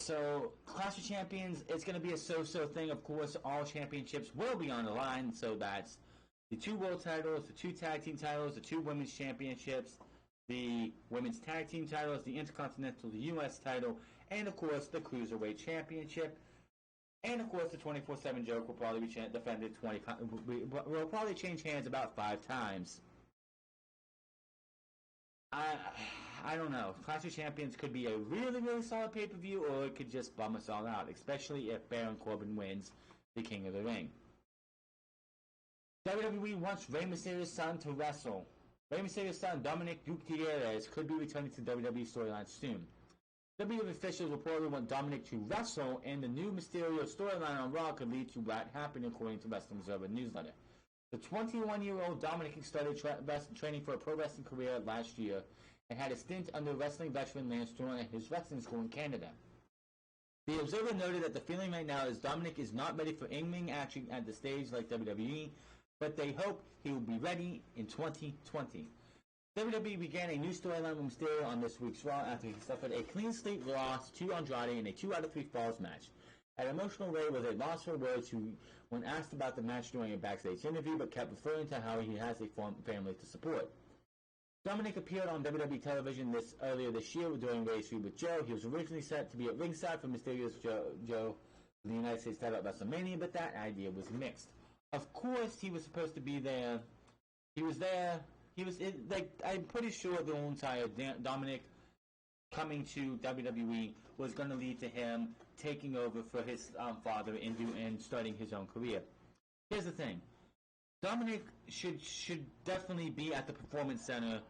So, Clash of Champions, it's going to be a so-so thing. Of course, all championships will be on the line. So that's the 2 world titles, the 2 tag team titles, the 2 women's championships, the women's tag team titles, the Intercontinental, the U.S. title, and of course the Cruiserweight Championship. And of course the 24/7 joke will probably be defended will probably change hands about 5 times. I don't know. Clash of Champions could be a really, really solid pay-per-view, or it could just bum us all out, especially if Baron Corbin wins the King of the Ring. WWE wants Rey Mysterio's son to wrestle. Rey Mysterio's son, Dominic Gutierrez, could be returning to WWE storyline soon. WWE officials reportedly want Dominic to wrestle, and the new Mysterio storyline on Raw could lead to what happened, according to Wrestling Observer newsletter. The 21-year-old Dominic started training for a pro wrestling career last year and had a stint under wrestling veteran Lance Storm at his wrestling school in Canada. The Observer noted that the feeling right now is Dominic is not ready for in-ring action at the stage like WWE, but they hope he will be ready in 2020. WWE began a new storyline with Mysterio on this week's Raw after he suffered a clean slate loss to Andrade in a 2 out of 3 falls match. An emotional Ray was a loss for words when asked about the match during a backstage interview, but kept referring to how he has a family to support. Dominic appeared on WWE television earlier this year during Ray's feud with Joe. He was originally set to be at ringside for Mysterio's Joe for the United States title at WrestleMania, but that idea was mixed. Of course, he was supposed to be there. He was there. I'm pretty sure the whole entire Dominic coming to WWE was going to lead to him taking over for his father and starting his own career. Here's the thing. Dominic should definitely be at the Performance Center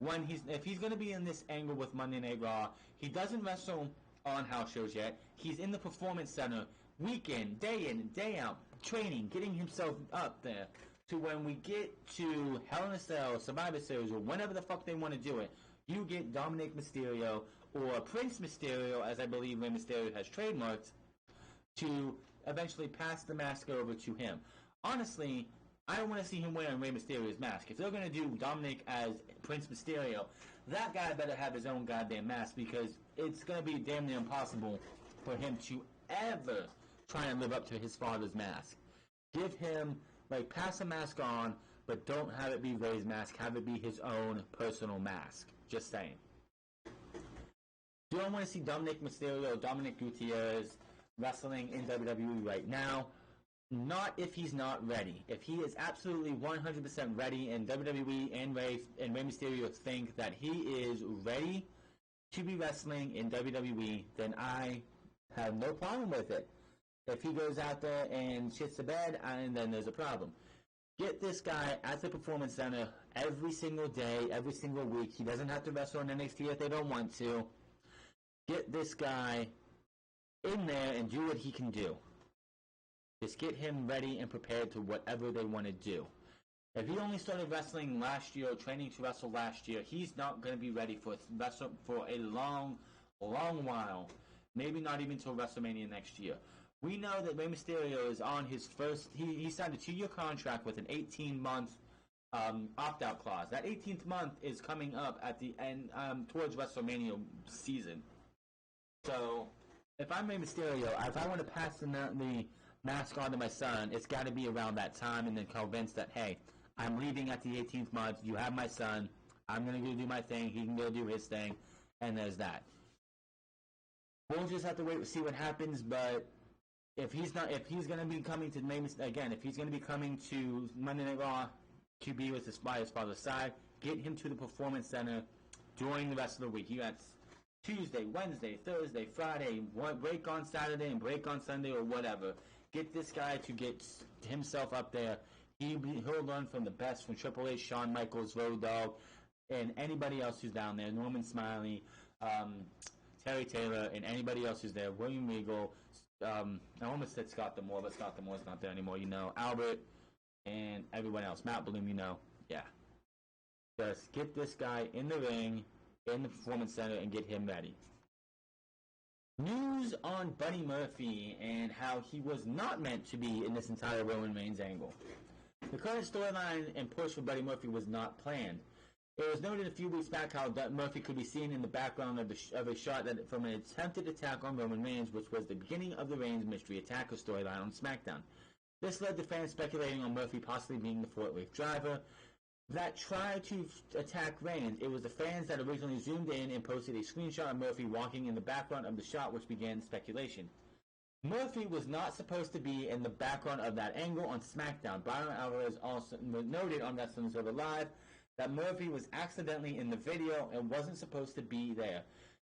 if he's going to be in this angle with Monday Night Raw. He doesn't wrestle on house shows yet. He's in the Performance Center week in, day out, training, getting himself up there. To when we get to Hell in a Cell, Survivor Series, or whenever the fuck they want to do it, you get Dominic Mysterio, or Prince Mysterio, as I believe Rey Mysterio has trademarked, to eventually pass the mask over to him. Honestly, I don't want to see him wearing Rey Mysterio's mask. If they're going to do Dominic as Prince Mysterio, that guy better have his own goddamn mask, because it's going to be damn near impossible for him to ever try and live up to his father's mask. Give him, pass a mask on, but don't have it be Rey's mask. Have it be his own personal mask. Just saying. Do I want to see Dominic Mysterio, Dominic Gutierrez wrestling in WWE right now? Not if he's not ready. If he is absolutely 100% ready, and WWE and Rey Mysterio think that he is ready to be wrestling in WWE, then I have no problem with it. If he goes out there and shits the bed, and then there's a problem. Get this guy at the Performance Center every single day, every single week. He doesn't have to wrestle on NXT if they don't want to. Get this guy in there and do what he can do. Just get him ready and prepared to whatever they want to do. If he only started wrestling last year, training to wrestle last year, he's not going to be ready for a long, long while. Maybe not even till WrestleMania next year. We know that Rey Mysterio is on his first... He signed a 2-year contract with an 18-month opt-out clause. That 18th month is coming up at the end, towards WrestleMania season. So, if I'm Rey Mysterio, if I want to pass the mask on to my son, it's got to be around that time, and then convince that, hey, I'm leaving at the 18th month, you have my son, I'm going to go do my thing, he can go do his thing, and there's that. We'll just have to wait to see what happens, but if he's going to be coming to if he's going to be coming to Monday Night Raw to be with his father's side, get him to the Performance Center during the rest of the week. You got Tuesday, Wednesday, Thursday, Friday, break on Saturday and break on Sunday or whatever. Get this guy to get himself up there. He'll learn from the best, from Triple H, Shawn Michaels, Road Dogg, and anybody else who's down there. Norman Smiley, Terry Taylor, and anybody else who's there. William Regal. I almost said Scott D'Amore, but Scott D'Amore's not there anymore. Albert, and everyone else. Matt Bloom, yeah. Just get this guy in the ring, in the Performance Center, and get him ready. News on Buddy Murphy and how he was not meant to be in this entire Roman Reigns angle. The current storyline and push for Buddy Murphy was not planned. It was noted a few weeks back how Murphy could be seen in the background of a shot from an attempted attack on Roman Reigns, which was the beginning of the Reigns mystery attacker storyline on SmackDown. This led to fans speculating on Murphy possibly being the Fort Worth driver that tried to attack Reigns. It was the fans that originally zoomed in and posted a screenshot of Murphy walking in the background of the shot, which began speculation. Murphy was not supposed to be in the background of that angle on SmackDown. Byron Alvarez also noted on Wrestling Observer Live that Murphy was accidentally in the video and wasn't supposed to be there.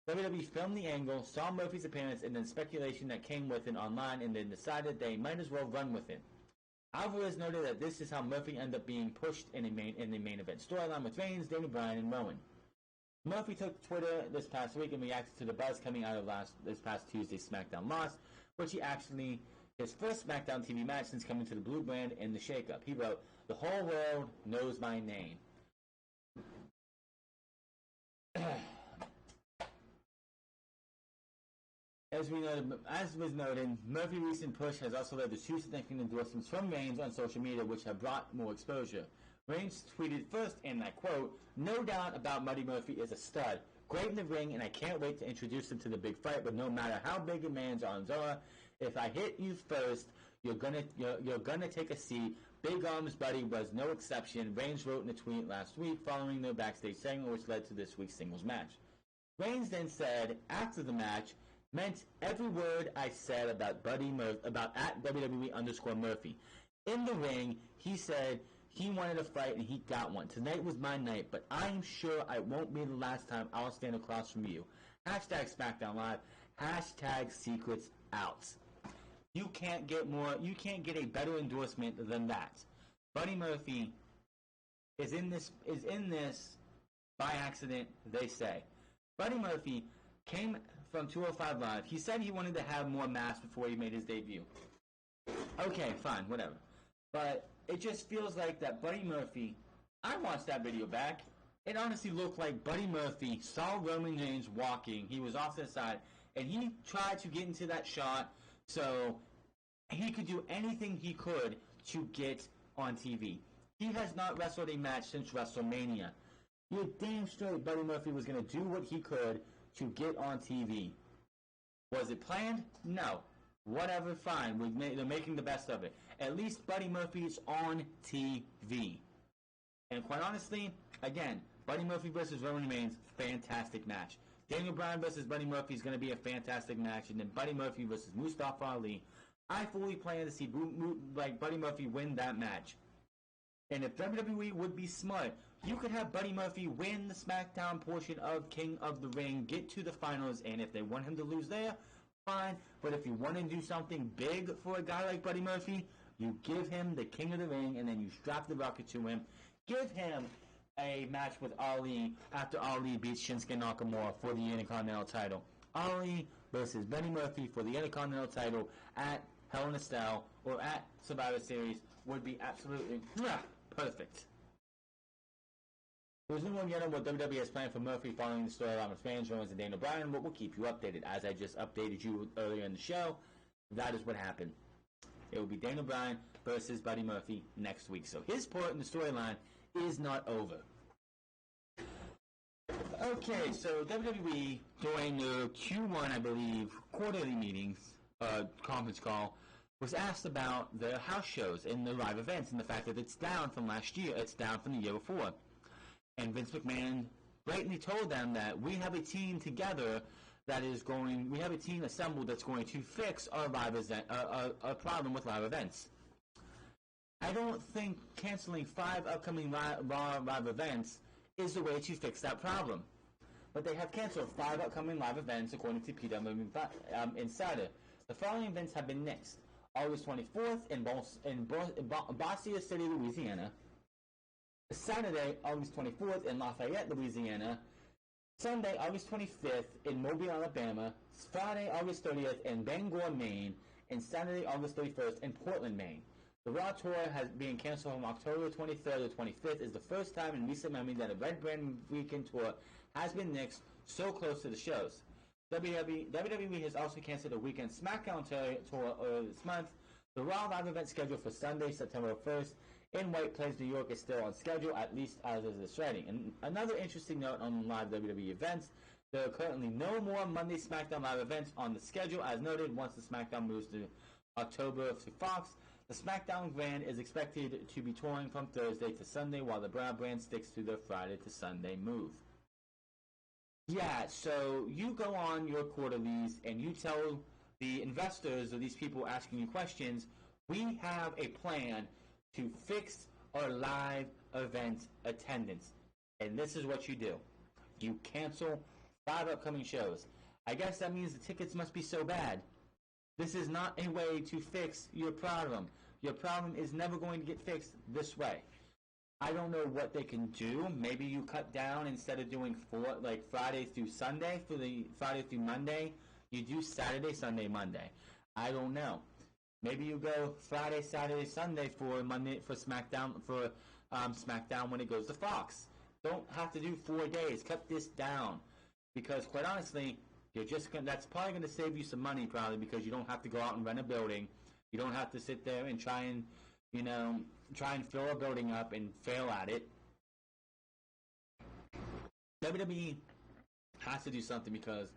WWE filmed the angle, saw Murphy's appearance, and then speculation that came with it online, and then decided they might as well run with it. Alvarez noted that this is how Murphy ended up being pushed in the main event storyline with Reigns, Daniel Bryan, and Rowan. Murphy took to Twitter this past week and reacted to the buzz coming out of this past Tuesday's SmackDown loss, which his first SmackDown TV match since coming to the Blue Brand in the shakeup. He wrote, "The whole world knows my name." As was noted, Murphy's recent push has also led to 2 significant endorsements from Reigns on social media, which have brought more exposure. Reigns tweeted first, and I quote, "No doubt about Buddy Murphy is a stud. Great in the ring, and I can't wait to introduce him to the big fight, but no matter how big a man's arms are, if I hit you first, you're gonna take a seat. Big arms Buddy was no exception," Reigns wrote in a tweet last week following their backstage segment, which led to this week's singles match. Reigns then said, after the match, "Meant every word I said about about at WWE_Murphy. In the ring, he said he wanted a fight and he got one. Tonight was my night, but I am sure I won't be the last time I'll stand across from you. Hashtag SmackDown Live. Hashtag Secrets Out." You can't get a better endorsement than that. Buddy Murphy is in this by accident, they say. Buddy Murphy came from 205 Live. He said he wanted to have more masks before he made his debut. Okay, fine, whatever. But it just feels like that Buddy Murphy... I watched that video back. It honestly looked like Buddy Murphy saw Roman Reigns walking. He was off to the side, and he tried to get into that shot so he could do anything he could to get on TV. He has not wrestled a match since WrestleMania. You're damn straight Buddy Murphy was going to do what he could to get on TV. Was it planned? No. Whatever, fine. They're making the best of it. At least Buddy Murphy's on TV. And quite honestly, again, Buddy Murphy versus Roman Reigns, fantastic match. Daniel Bryan versus Buddy Murphy is going to be a fantastic match. And then Buddy Murphy versus Mustafa Ali. I fully plan to see Buddy Murphy win that match. And if WWE would be smart, you could have Buddy Murphy win the SmackDown portion of King of the Ring, get to the finals, and if they want him to lose there, fine. But if you want to do something big for a guy like Buddy Murphy, you give him the King of the Ring, and then you strap the rocket to him. Give him a match with Ali after Ali beats Shinsuke Nakamura for the Intercontinental title. Ali versus Buddy Murphy for the Intercontinental title at Hell in a Cell or at Survivor Series would be absolutely perfect. There's no one yet on what WWE has planned for Murphy following the storyline with Spanish Jones and Daniel Bryan, but we'll keep you updated. As I just updated you earlier in the show, that is what happened. It will be Daniel Bryan versus Buddy Murphy next week. So his part in the storyline is not over. Okay, so WWE, during the Q1, I believe, quarterly meetings, conference call, was asked about the house shows and the live events and the fact that it's down from last year. It's down from the year before. And Vince McMahon blatantly told them that we have a team together we have a team assembled that's going to fix our our problem with live events. I don't think canceling 5 upcoming live events is the way to fix that problem. But they have canceled 5 upcoming live events according to PW Insider. The following events have been nixed. August 24th in Bossier City, Louisiana. Saturday, August 24th in Lafayette, Louisiana. Sunday, August 25th in Mobile, Alabama. Friday, August 30th in Bangor, Maine. And Saturday, August 31st in Portland, Maine. The Raw Tour has been canceled from October 23rd to 25th is the first time in recent memory that a Red Brand Weekend Tour has been nixed so close to the shows. WWE has also canceled a weekend SmackDown tour earlier this month. The Raw live event scheduled for Sunday, September 1st in White Plains, New York is still on schedule, at least as of this writing. And another interesting note on live WWE events, there are currently no more Monday SmackDown live events on the schedule, as noted once the SmackDown moves to October to Fox. The SmackDown brand is expected to be touring from Thursday to Sunday, while the Raw brand sticks to their Friday to Sunday move. Yeah, so you go on your quarterlies and you tell the investors or these people asking you questions, we have a plan to fix our live event attendance. And this is what you do. You cancel 5 upcoming shows. I guess that means the tickets must be so bad. This is not a way to fix your problem. Your problem is never going to get fixed this way. I don't know what they can do. Maybe you cut down instead of doing Friday through Sunday for the Friday through Monday. You do Saturday, Sunday, Monday. I don't know. Maybe you go Friday, Saturday, Sunday for SmackDown SmackDown when it goes to Fox. Don't have to do 4 days. Cut this down, because quite honestly, that's probably going to save you some money probably, because you don't have to go out and rent a building. You don't have to sit there and try and fill a building up and fail at it. WWE has to do something, because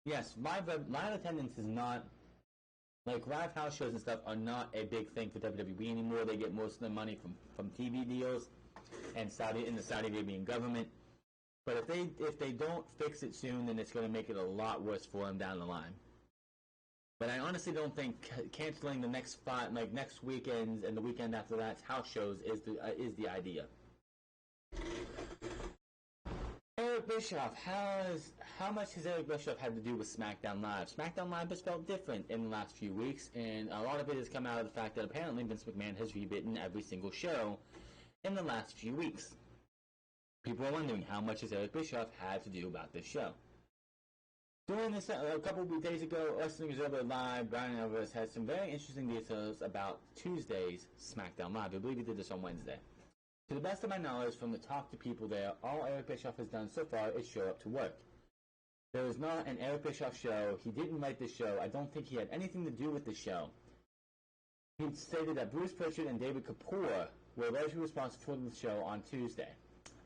yes, live attendance is not, like, live house shows and stuff are not a big thing for WWE anymore. They get most of their money from TV deals and the Saudi Arabian government. But if they don't fix it soon, then it's going to make it a lot worse for them down the line. But I honestly don't think canceling the next next weekends and the weekend after that's house shows is the idea. Eric Bischoff, how much has Eric Bischoff had to do with SmackDown Live? SmackDown Live has felt different in the last few weeks, and a lot of it has come out of the fact that apparently Vince McMahon has rewritten every single show in the last few weeks. People are wondering how much has Eric Bischoff had to do about this show. Doing this a couple of days ago, Wrestling Observer Live, Brian Alvarez had some very interesting details about Tuesday's SmackDown Live. I believe he did this on Wednesday. To the best of my knowledge, from the talk to people there, all Eric Bischoff has done so far is show up to work. There is not an Eric Bischoff show. He didn't write the show. I don't think he had anything to do with the show. He stated that Bruce Pritchard and David Kapoor were largely responsible for the show on Tuesday.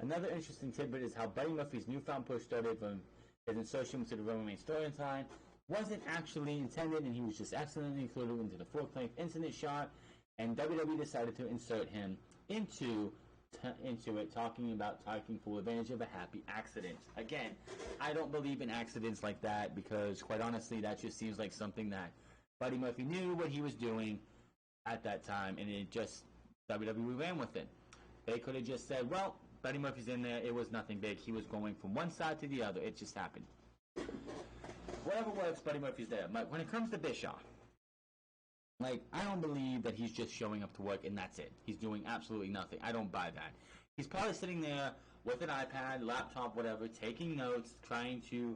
Another interesting tidbit is how Buddy Murphy's newfound push started from his insertion into the Roman Reigns storyline wasn't actually intended, and he was just accidentally included into the fourth-length incident shot, and WWE decided to insert him into it, talking about taking full advantage of a happy accident. Again, I don't believe in accidents like that because, quite honestly, that just seems like something that Buddy Murphy knew what he was doing at that time, and it just, WWE ran with it. They could have just said, well, Buddy Murphy's in there, it was nothing big, he was going from one side to the other, it just happened. Whatever works, Buddy Murphy's there. But when it comes to Bischoff, I don't believe that he's just showing up to work and that's it. He's doing absolutely nothing. I don't buy that. He's probably sitting there with an iPad, laptop, whatever, taking notes, trying to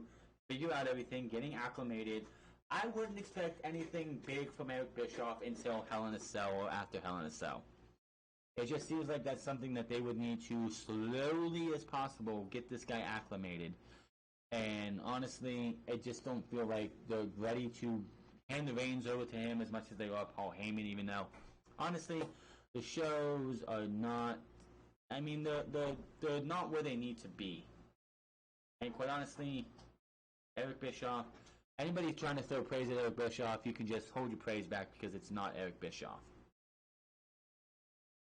figure out everything, getting acclimated. I wouldn't expect anything big from Eric Bischoff until Hell in a Cell or after Hell in a Cell. It just seems like that's something that they would need to slowly as possible get this guy acclimated. And honestly, I just don't feel like they're ready to hand the reins over to him as much as they are Paul Heyman, even though, honestly, the shows are not, they're not where they need to be. And quite honestly, Eric Bischoff, anybody trying to throw praise at Eric Bischoff, you can just hold your praise back because it's not Eric Bischoff.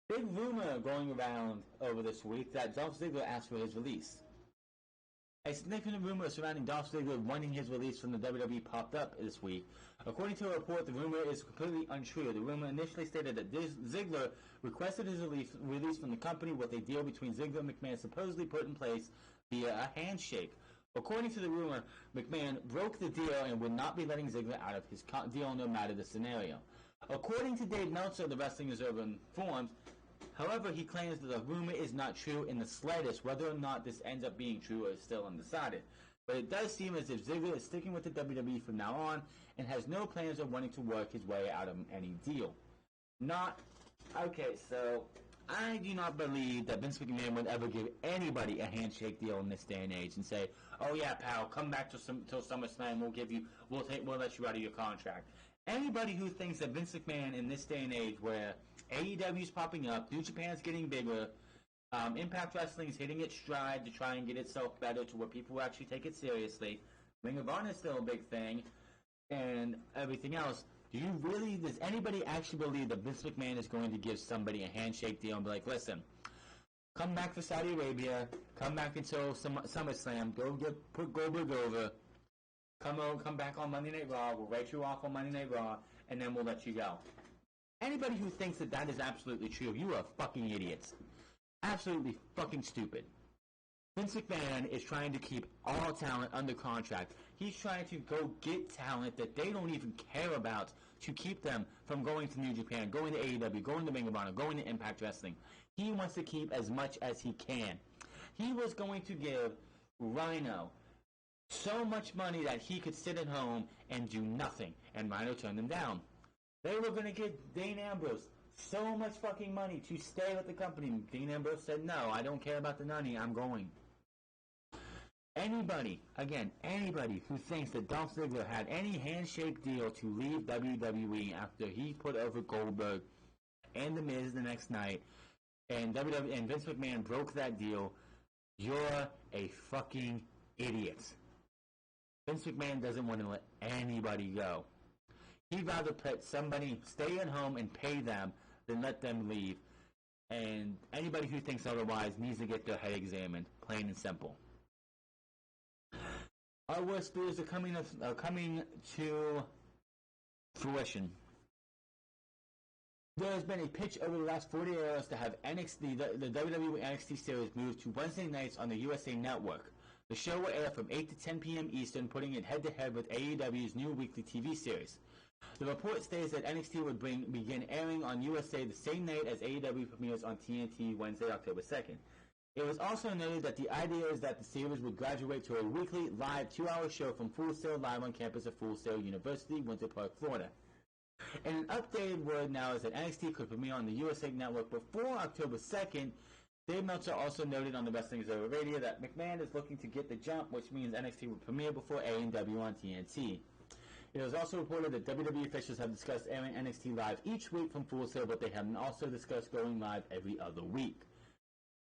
Big rumor going around over this week that Dolph Ziggler asked for his release. A significant rumor surrounding Dolph Ziggler wanting his release from the WWE popped up this week. According to a report, the rumor is completely untrue. The rumor initially stated that Ziggler requested his release from the company with a deal between Ziggler and McMahon supposedly put in place via a handshake. According to the rumor, McMahon broke the deal and would not be letting Ziggler out of his deal no matter the scenario. According to Dave Meltzer, the Wrestling Observer informs, however, he claims that the rumor is not true in the slightest. Whether or not this ends up being true is still undecided. But it does seem as if Ziggler is sticking with the WWE from now on and has no plans of wanting to work his way out of any deal. So I do not believe that Vince McMahon would ever give anybody a handshake deal in this day and age and say, oh yeah, pal, come back till SummerSlam, we'll let you out of your contract. Anybody who thinks that Vince McMahon in this day and age where AEW's popping up, New Japan's getting bigger, Impact Wrestling is hitting its stride to try and get itself better to where people will actually take it seriously. Ring of Honor is still a big thing, and everything else. Does anybody actually believe that Vince McMahon is going to give somebody a handshake deal and be like, listen, come back for Saudi Arabia, come back until SummerSlam, put Goldberg over, come back on Monday Night Raw, we'll write you off on Monday Night Raw, and then we'll let you go. Anybody who thinks that that is absolutely true, you are fucking idiots. Absolutely fucking stupid. Vince McMahon is trying to keep all talent under contract. He's trying to go get talent that they don't even care about to keep them from going to New Japan, going to AEW, going to Ring of Honor, going to Impact Wrestling. He wants to keep as much as he can. He was going to give Rhino so much money that he could sit at home and do nothing, and Rhino turned him down. They were going to give Dean Ambrose so much fucking money to stay with the company. Dean Ambrose said, no, I don't care about the money, I'm going. Anybody who thinks that Dolph Ziggler had any handshake deal to leave WWE after he put over Goldberg and The Miz the next night, and Vince McMahon broke that deal, you're a fucking idiot. Vince McMahon doesn't want to let anybody go. He'd rather let somebody stay at home and pay them than let them leave. And anybody who thinks otherwise needs to get their head examined, plain and simple. Our worst fears are coming to fruition. There has been a pitch over the last 48 hours to have NXT, the WWE NXT series moved to Wednesday nights on the USA Network. The show will air from 8 to 10 p.m. Eastern, putting it head-to-head with AEW's new weekly TV series. The report states that NXT would begin airing on USA the same night as AEW premieres on TNT Wednesday, October 2nd. It was also noted that the idea is that the series would graduate to a weekly live 2-hour show from Full Sail live on campus of Full Sail University, Winter Park, Florida. And an updated word now is that NXT could premiere on the USA Network before October 2nd. Dave Meltzer also noted on the Wrestling Observer Radio that McMahon is looking to get the jump, which means NXT will premiere before AEW on TNT. It was also reported that WWE officials have discussed airing NXT live each week from Full Sail, but they have also discussed going live every other week.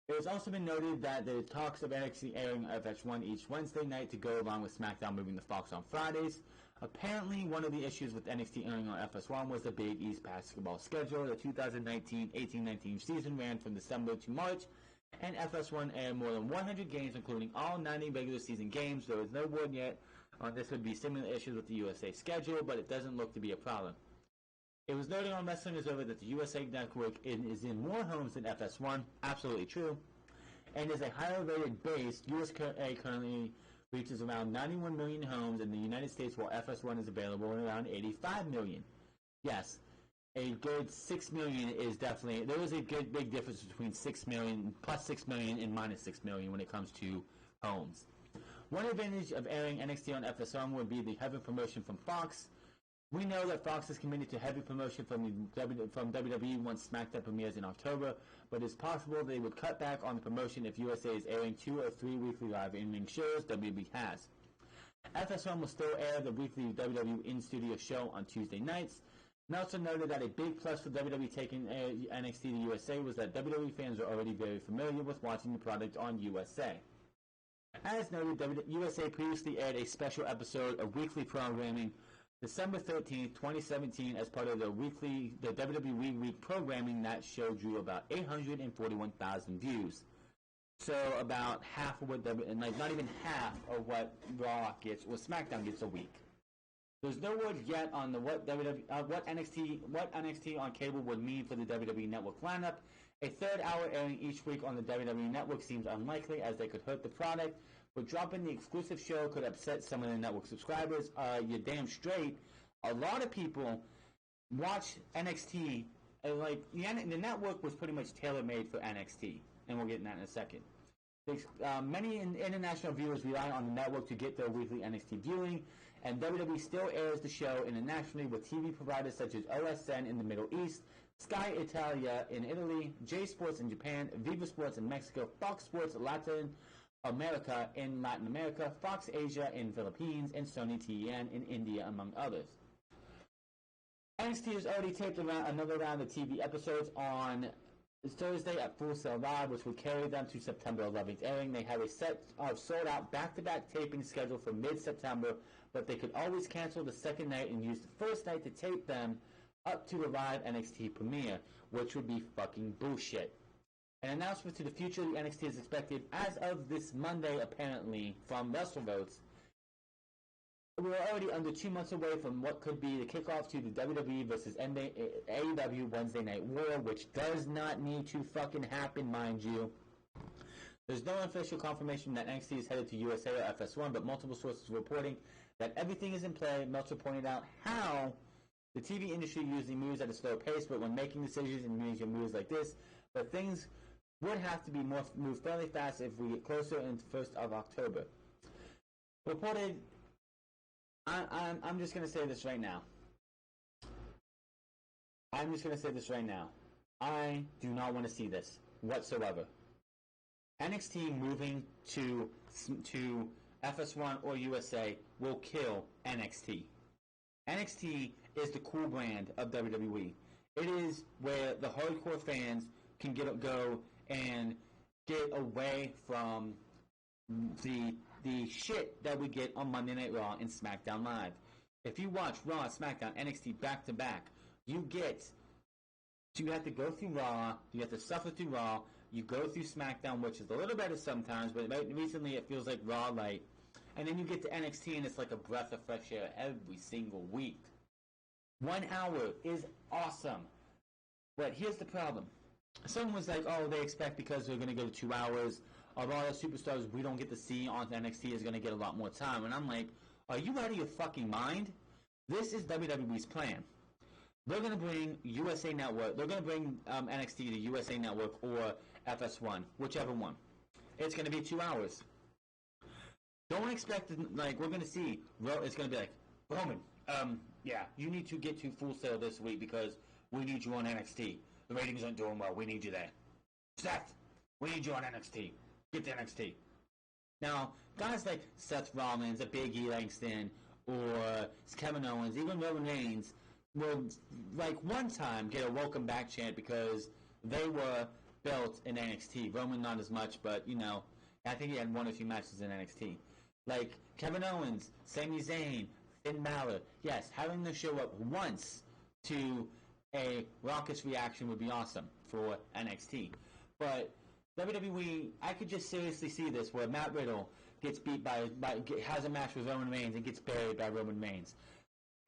It has also been noted that there are talks of NXT airing FS1 each Wednesday night to go along with SmackDown moving to Fox on Fridays. Apparently, one of the issues with NXT airing on FS1 was the Big East basketball schedule. The 2019-18-19 season ran from December to March, and FS1 aired more than 100 games, including all 90 regular season games. There is no word yet on this would be similar issues with the USA schedule, but it doesn't look to be a problem. It was noted on Wrestling Observer that the USA Network is in more homes than FS1, absolutely true, and is a higher rated base. USA currently reaches around 91 million homes in the United States, while FS1 is available in around 85 million. Yes, a good 6 million is definitely, there is a good big difference between 6 million, plus 6 million, and minus 6 million when it comes to homes. One advantage of airing NXT on FS1 would be the heavy promotion from Fox. We know that Fox is committed to heavy promotion from WWE once SmackDown premieres in October, but it's possible they would cut back on the promotion if USA is airing 2 or 3 weekly live in-ring shows WWE has. FS1 will still air the weekly WWE in-studio show on Tuesday nights. Meltzer noted that a big plus for WWE taking NXT to USA was that WWE fans are already very familiar with watching the product on USA. As noted, USA previously aired a special episode of weekly programming December 13th, 2017, as part of the WWE Week programming. That show drew about 841,000 views. So about half of what not even half of what Raw gets or SmackDown gets a week. There's no word yet on what NXT on cable would mean for the WWE Network lineup. A third hour airing each week on the WWE Network seems unlikely, as they could hurt the product. But dropping the exclusive show could upset some of the network subscribers. You're damn straight. A lot of people watch NXT. The network was pretty much tailor-made for NXT, and we'll get into that in a second. Many international viewers rely on the network to get their weekly NXT viewing, and WWE still airs the show internationally with TV providers such as OSN in the Middle East, Sky Italia in Italy, J Sports in Japan, Viva Sports in Mexico, Fox Sports Latin America in Latin America, Fox Asia in Philippines, and Sony TN in India, among others. NXT has already taped another round of TV episodes on Thursday at Full Sail Live, which will carry them to September 11th airing. They have a set of sold-out back-to-back taping scheduled for mid-September, but they could always cancel the second night and use the first night to tape them up to the live NXT premiere, which would be fucking bullshit. An announcement to the future of the NXT is expected as of this Monday, apparently, from WrestleVotes. We're already under 2 months away from what could be the kickoff to the WWE versus AEW Wednesday Night War, which does not need to fucking happen, mind you. There's no official confirmation that NXT is headed to USA or FS1, but multiple sources reporting that everything is in play. Meltzer pointed out how the TV industry usually moves at a slow pace, but when making decisions and making moves like this, but things would have to be moved fairly fast if we get closer in the 1st of October. Reported, I'm just going to say this right now. I do not want to see this whatsoever. NXT moving to FS1 or USA will kill NXT. NXT is the cool brand of WWE. It is where the hardcore fans can go and get away from the shit that we get on Monday Night Raw and SmackDown Live. If you watch Raw, SmackDown, NXT back to back, you have to go through Raw, you have to suffer through Raw, you go through SmackDown, which is a little better sometimes, but recently it feels like Raw light, and then you get to NXT and it's like a breath of fresh air every single week. 1 hour is awesome. But here's the problem. Someone was like, oh, they expect because they're going to go to 2 hours, a lot of superstars we don't get to see on NXT is going to get a lot more time. And I'm like, are you out of your fucking mind? This is WWE's plan. They're going to bring USA Network, they're going to bring NXT to USA Network or FS1, whichever one. It's going to be 2 hours. Don't expect, like, we're going to see, it's going to be like, Roman, yeah, you need to get to Full Sail this week because we need you on NXT. The ratings aren't doing well. We need you there. Seth, we need you on NXT. Get to NXT. Now, guys like Seth Rollins, a Big E Langston, or Kevin Owens, even Roman Reigns, will, like, one time get a welcome back chant because they were built in NXT. Roman not as much, but, you know, I think he had 1 or 2 matches in NXT. Like, Kevin Owens, Sami Zayn, Finn Balor. Yes, having them show up once to a raucous reaction would be awesome for NXT. But WWE, I could just seriously see this where Matt Riddle gets beat has a match with Roman Reigns and gets buried by Roman Reigns.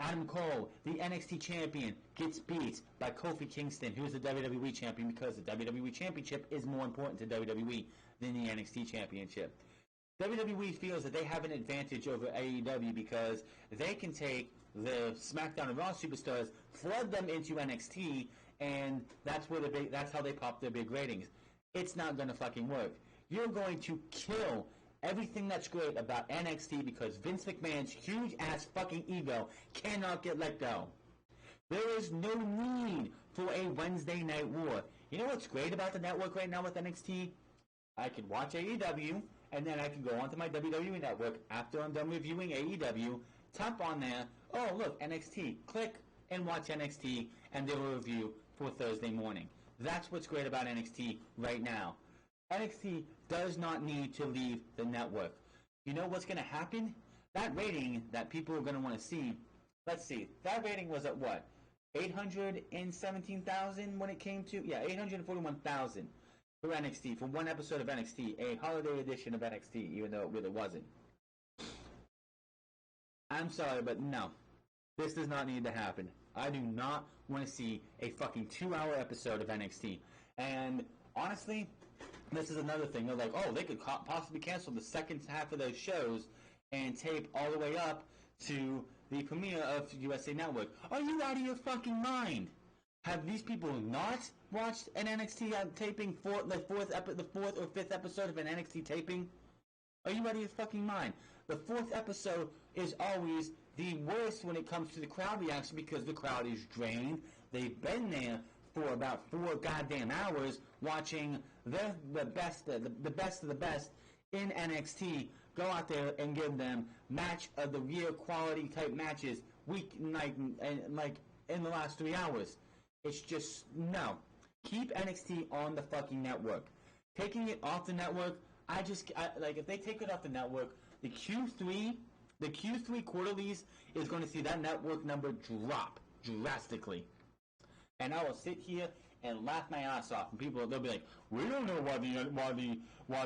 Adam Cole, the NXT champion, gets beat by Kofi Kingston, who is the WWE champion, because the WWE championship is more important to WWE than the NXT championship. WWE feels that they have an advantage over AEW because they can take the SmackDown and Raw superstars, flood them into NXT, and that's how they pop their big ratings. It's not going to fucking work. You're going to kill everything that's great about NXT because Vince McMahon's huge ass fucking ego cannot get let go. There is no need for a Wednesday Night War. You know what's great about the network right now with NXT? I could watch AEW, and then I can go onto my WWE network after I'm done reviewing AEW, tap on there, oh look, NXT, click and watch NXT, and they will review for Thursday morning. That's what's great about NXT right now. NXT does not need to leave the network. You know what's going to happen? That rating that people are going to want to see, let's see, that rating was at what? 817,000 when it came to, 841,000 for NXT, for one episode of NXT, a holiday edition of NXT, even though it really wasn't. I'm sorry, but no. This does not need to happen. I do not want to see a fucking 2-hour episode of NXT. And honestly, this is another thing. They're like, oh, they could possibly cancel the second half of those shows and tape all the way up to the premiere of USA Network. Are you out of your fucking mind? Have these people not watched an NXT taping for the fourth or fifth episode of an NXT taping? Are you out of your fucking mind? The fourth episode is always the worst when it comes to the crowd reaction because the crowd is drained. They've been there for about 4 goddamn hours watching the best of the best in NXT go out there and give them match of the year quality type matches week night and like in the last 3 hours. It's just no. Keep NXT on the fucking network. Taking it off the network, if they take it off the network, the Q3 quarterlies is going to see that network number drop drastically. And I will sit here and laugh my ass off. And they'll be like, we don't know why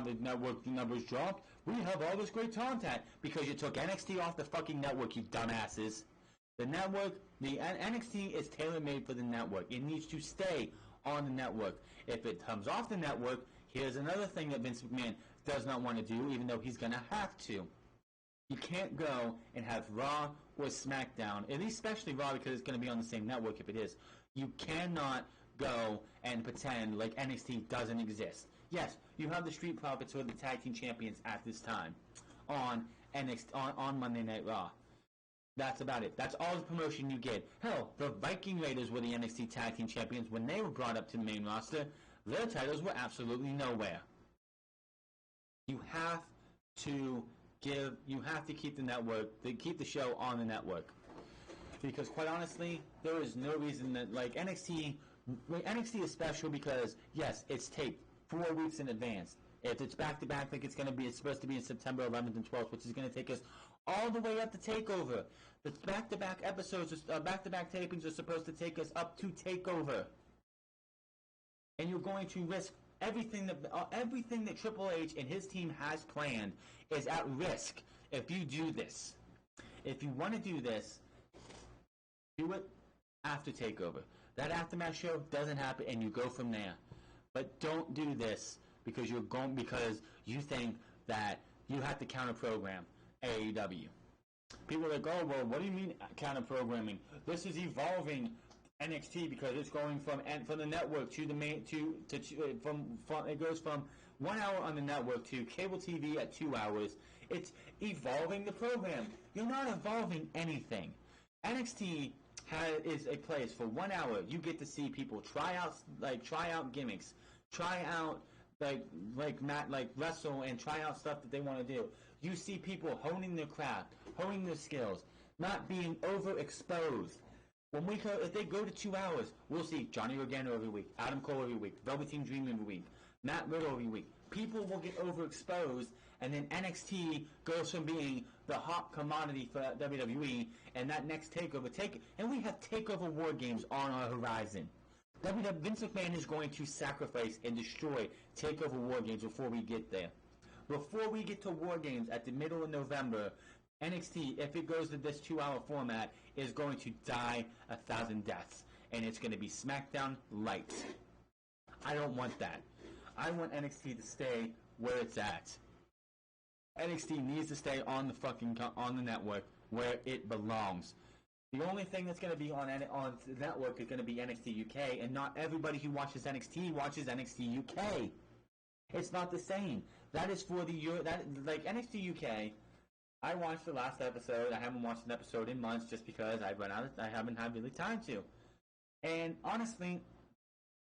the network numbers dropped. We have all this great content because you took NXT off the fucking network, you dumbasses. The network, the NXT is tailor-made for the network. It needs to stay on the network. If it comes off the network, here's another thing that Vince McMahon does not want to do, even though he's going to have to. You can't go and have Raw or SmackDown, at least especially Raw because it's going to be on the same network if it is. You cannot go and pretend like NXT doesn't exist. Yes, you have the Street Profits who are the tag team champions at this time on NXT on Monday Night Raw. That's about it. That's all the promotion you get. Hell, the Viking Raiders were the NXT tag team champions when they were brought up to the main roster. Their titles were absolutely nowhere. You have to keep the show on the network. Because quite honestly, there is no reason that NXT is special because yes, it's taped 4 weeks in advance. If it's back to back, like it's supposed to be in September 11th and 12th, which is going to take us all the way up to Takeover. The back-to-back episodes, back-to-back tapings are supposed to take us up to Takeover, and you're going to risk everything that Triple H and his team has planned is at risk if you do this. If you want to do this, do it after Takeover. That aftermath show doesn't happen, and you go from there. But don't do this because you think that you have to counter-program AEW. People are like, oh, well, what do you mean counter-programming? This is evolving NXT because it's going from the network to the main from it goes from 1 hour on the network to cable TV at 2 hours. It's evolving the program. You're not evolving anything. NXT is a place for 1 hour. You get to see people try out gimmicks, try out wrestle and try out stuff that they want to do. You see people honing their craft, honing their skills, not being overexposed. If they go to 2 hours, we'll see Johnny Gargano every week, Adam Cole every week, Velveteen Dream every week, Matt Riddle every week. People will get overexposed, and then NXT goes from being the hot commodity for WWE, and that next takeover and we have takeover war games on our horizon. Vince McMahon is going to sacrifice and destroy takeover war games before we get there. Before we get to war games at the middle of November, NXT, if it goes to this 2 hour format, is going to die 1,000 deaths. And it's going to be SmackDown light. I don't want that. I want NXT to stay where it's at. NXT needs to stay on the network where it belongs. The only thing that's going to be on the network is going to be NXT UK, and not everybody who watches NXT watches NXT UK. It's not the same. That is for NXT UK. I watched the last episode. I haven't watched an episode in months just because I haven't had really time to. And honestly,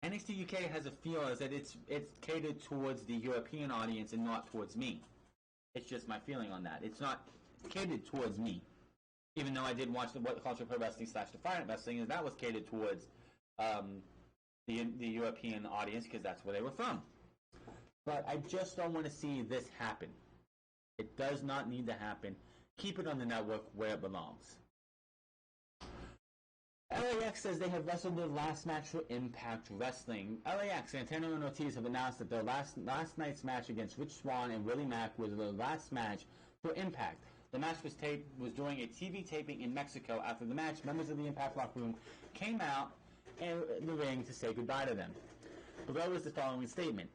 NXT UK has a feel as that it's catered towards the European audience and not towards me. It's just my feeling on that. It's not catered towards me. Even though I did watch the Culture Pro Wrestling / Defiant Wrestling, and that was catered towards the European audience because that's where they were from. But I just don't want to see this happen. It does not need to happen. Keep it on the network where it belongs. LAX says they have wrestled their last match for Impact Wrestling. LAX, Santana and Ortiz have announced that their last night's match against Rich Swann and Willie Mack was their last match for Impact. The match was during a TV taping in Mexico. After the match, members of the Impact locker room came out in the ring to say goodbye to them. Below is the following statement.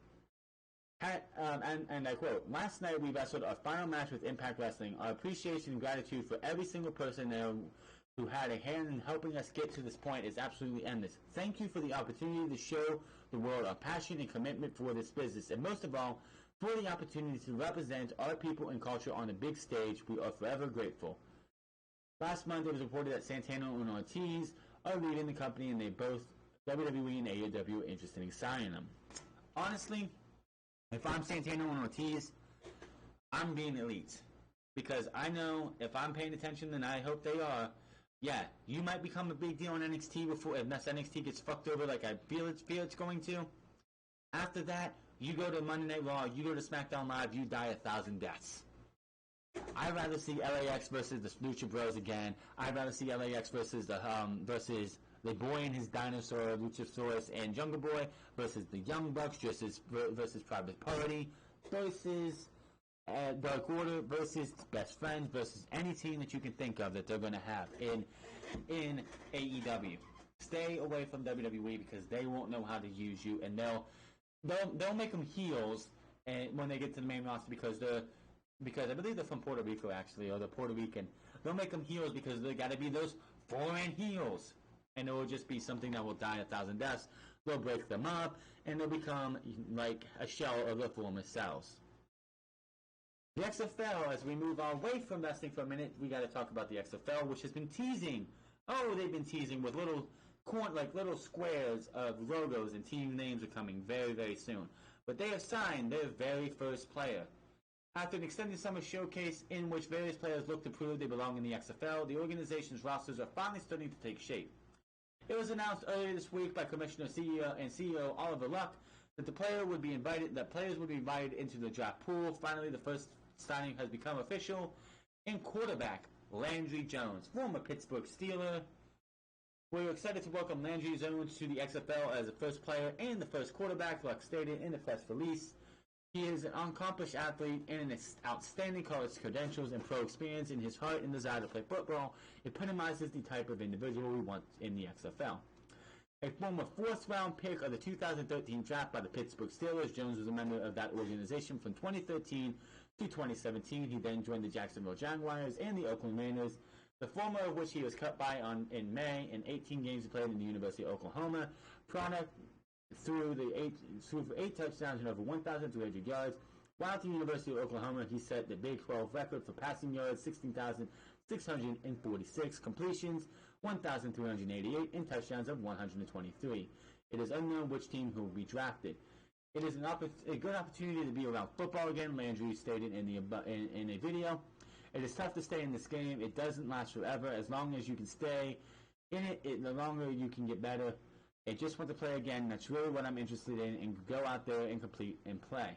And I quote, "Last night we wrestled our final match with Impact Wrestling. Our appreciation and gratitude for every single person there who had a hand in helping us get to this point is absolutely endless. Thank you for the opportunity to show the world our passion and commitment for this business, and most of all, for the opportunity to represent our people and culture on a big stage. We are forever grateful." Last month it was reported that Santana and Ortiz are leaving the company, and they both, WWE and AEW, are interested in signing them. Honestly, if I'm Santana and Ortiz, I'm being elite. Because I know if I'm paying attention, and I hope they are, yeah, you might become a big deal in NXT before, unless NXT gets fucked over like I feel it's going to. After that, you go to Monday Night Raw, you go to SmackDown Live, you die 1,000 deaths. I'd rather see LAX versus the Lucha Bros again. I'd rather see LAX versus the Boy and his Dinosaur, Luchasaurus and Jungle Boy versus the Young Bucks, versus Private Party, versus Dark Order, versus Best Friends, versus any team that you can think of that they're going to have in AEW. Stay away from WWE because they won't know how to use you, and they'll make them heels and when they get to the main roster because I believe they're from Puerto Rico actually, or they're Puerto Rican. They'll make them heels because they got to be those foreign heels. And it will just be something that will die 1,000 deaths. They'll break them up, and they'll become like a shell of their former selves. The XFL, as we move away from wrestling for a minute, we got to talk about the XFL, which has been teasing. Oh, they've been teasing with little squares of logos, and team names are coming very, very soon. But they have signed their very first player. After an extended summer showcase in which various players look to prove they belong in the XFL, the organization's rosters are finally starting to take shape. It was announced earlier this week by Commissioner CEO Oliver Luck that players would be invited into the draft pool. Finally, the first signing has become official. In quarterback, Landry Jones, former Pittsburgh Steeler. We're excited to welcome Landry Jones to the XFL as the first player and the first quarterback, Luck stated in the press release. He is an accomplished athlete and an outstanding college credentials and pro experience, in his heart and desire to play football epitomizes the type of individual we want in the XFL. A former fourth-round pick of the 2013 draft by the Pittsburgh Steelers, Jones was a member of that organization from 2013 to 2017. He then joined the Jacksonville Jaguars and the Oakland Raiders. the former of which he was cut by in May in 18 games he played in the University of Oklahoma. Product threw for 8 touchdowns and over 1,300 yards. While at the University of Oklahoma, he set the Big 12 record for passing yards, 16,646 completions, 1,388, and touchdowns of 123. It is unknown which team he will be drafted. It is a good opportunity to be around football again, Landry stated in a video. It is tough to stay in this game. It doesn't last forever. As long as you can stay in it, the longer you can get better. I just want to play again. That's really what I'm interested in, and go out there and complete and play.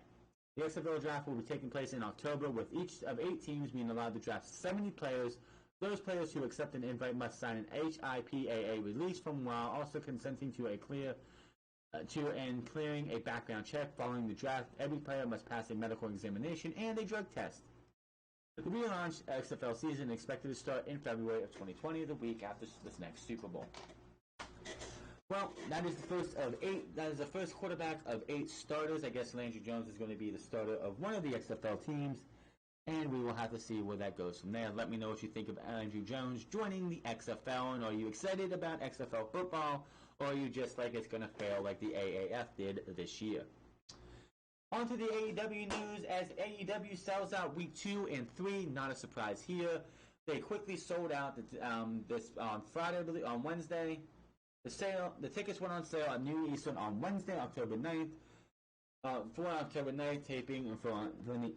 The XFL draft will be taking place in October, with each of 8 teams being allowed to draft 70 players. Those players who accept an invite must sign an HIPAA release from while also consenting to clearing a background check. Following the draft, every player must pass a medical examination and a drug test. The relaunched XFL season is expected to start in February of 2020, the week after this next Super Bowl. Well, that is the first of 8. That is the first quarterback of 8 starters. I guess Landry Jones is going to be the starter of one of the XFL teams, and we will have to see where that goes from there. Let me know what you think of Andrew Jones joining the XFL, and are you excited about XFL football, or are you just like it's going to fail like the AAF did this year? On to the AEW news, as AEW sells out week 2 and 3. Not a surprise here. They quickly sold out this on Friday, on Wednesday. The tickets went on sale at noon Eastern on Wednesday, October 9th. For October 9th taping from the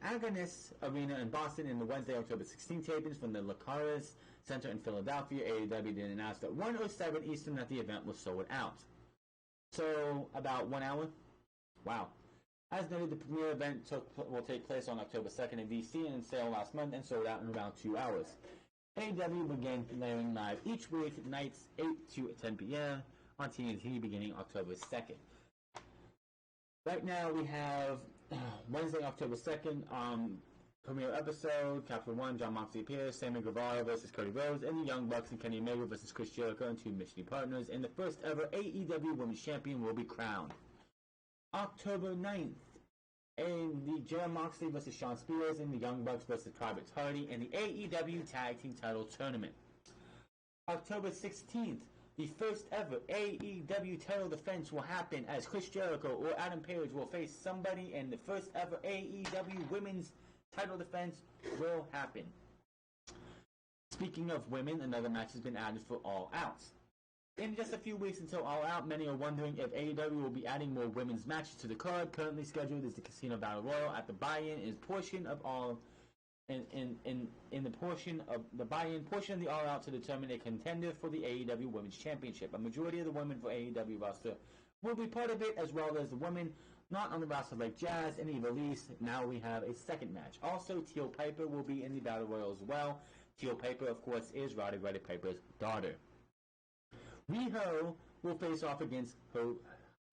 Agnes Arena in Boston, and the Wednesday, October 16th tapings from the Lacaris Center in Philadelphia. AEW did announce that 1:07 Eastern that the event was sold out. So, about 1 hour? Wow. As noted, the premiere event will take place on October 2nd in DC and sale last month and sold out in around 2 hours. AEW began layering live each week, nights 8 to 10 p.m. on TNT beginning October 2nd. Right now we have Wednesday, October 2nd, premiere episode, Chapter 1, Jon Moxley appears, Sammy Guevara versus Cody Rhodes, and the Young Bucks and Kenny Omega versus Chris Jericho and 2 mystery partners, and the first ever AEW Women's Champion will be crowned. October 9th, and the Jon Moxley versus Shawn Spears and the Young Bucks versus Private Party in the AEW Tag Team Title Tournament. October 16th, the first ever AEW title defense will happen as Chris Jericho or Adam Page will face somebody, and the first ever AEW Women's title defense will happen. Speaking of women, another match has been added for All Out. In just a few weeks until All Out, many are wondering if AEW will be adding more women's matches to the card. Currently scheduled is the Casino Battle Royal at the buy-in is portion of all in the portion of the buy-in portion of the All Out to determine a contender for the AEW Women's Championship. A majority of the women for AEW roster will be part of it, as well as the women not on the roster like Jazz and Eva Lise. Now we have a second match. Also, Teal Piper will be in the Battle Royal as well. Teal Piper, of course, is Roddy Piper's daughter. Riho will face off against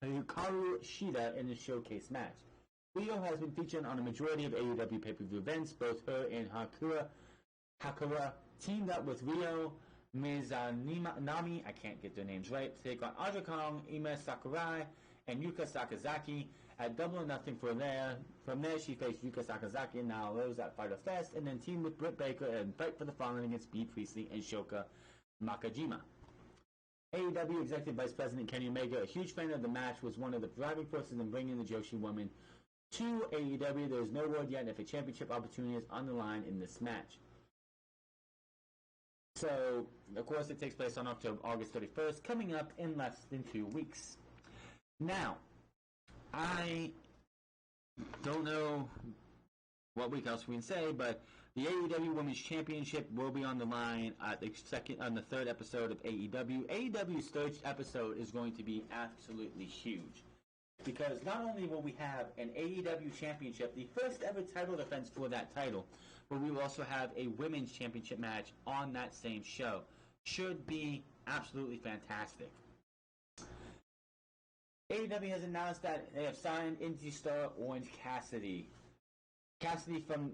Hikaru Shida in the showcase match. Riho has been featured on a majority of AEW pay-per-view events. Both her and Hakura teamed up with Ryo Mizunami, I can't get their names right, to take on Audra Kong, Ime Sakurai, and Yuka Sakazaki at Double or Nothing for there. From there, she faced Yuka Sakazaki and Nyla Rose at Fyter Fest, and then teamed with Britt Baker and Fight for the Fallen against Bea Priestley and Shoka Nakajima. AEW Executive Vice President Kenny Omega, a huge fan of the match, was one of the driving forces in bringing the Joshi woman to AEW. There is no word yet if a championship opportunity is on the line in this match. So, of course, it takes place on August 31st, coming up in less than 2 weeks. Now, I don't know what week else we can say, but the AEW Women's Championship will be on the line on the 3rd episode of AEW. AEW's 3rd episode is going to be absolutely huge, because not only will we have an AEW Championship, the first ever title defense for that title, but we will also have a Women's Championship match on that same show. Should be absolutely fantastic. AEW has announced that they have signed indie star Orange Cassidy. Cassidy from,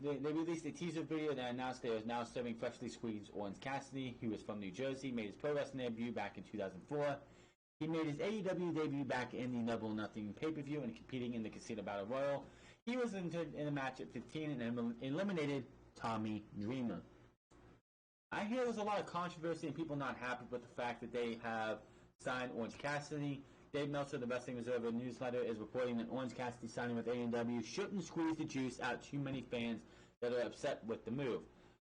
they released a teaser video that announced they are now serving freshly squeezed Orange Cassidy, who is from New Jersey, made his pro wrestling debut back in 2004. He made his AEW debut back in the Double or Nothing pay-per-view and competing in the Casino Battle Royal. He was entered in a match at 15 and eliminated Tommy Dreamer. I hear there's a lot of controversy and people not happy with the fact that they have signed Orange Cassidy. Dave Meltzer, the Wrestling Observer newsletter, is reporting that Orange Cassidy signing with AEW shouldn't squeeze the juice out too many fans that are upset with the move.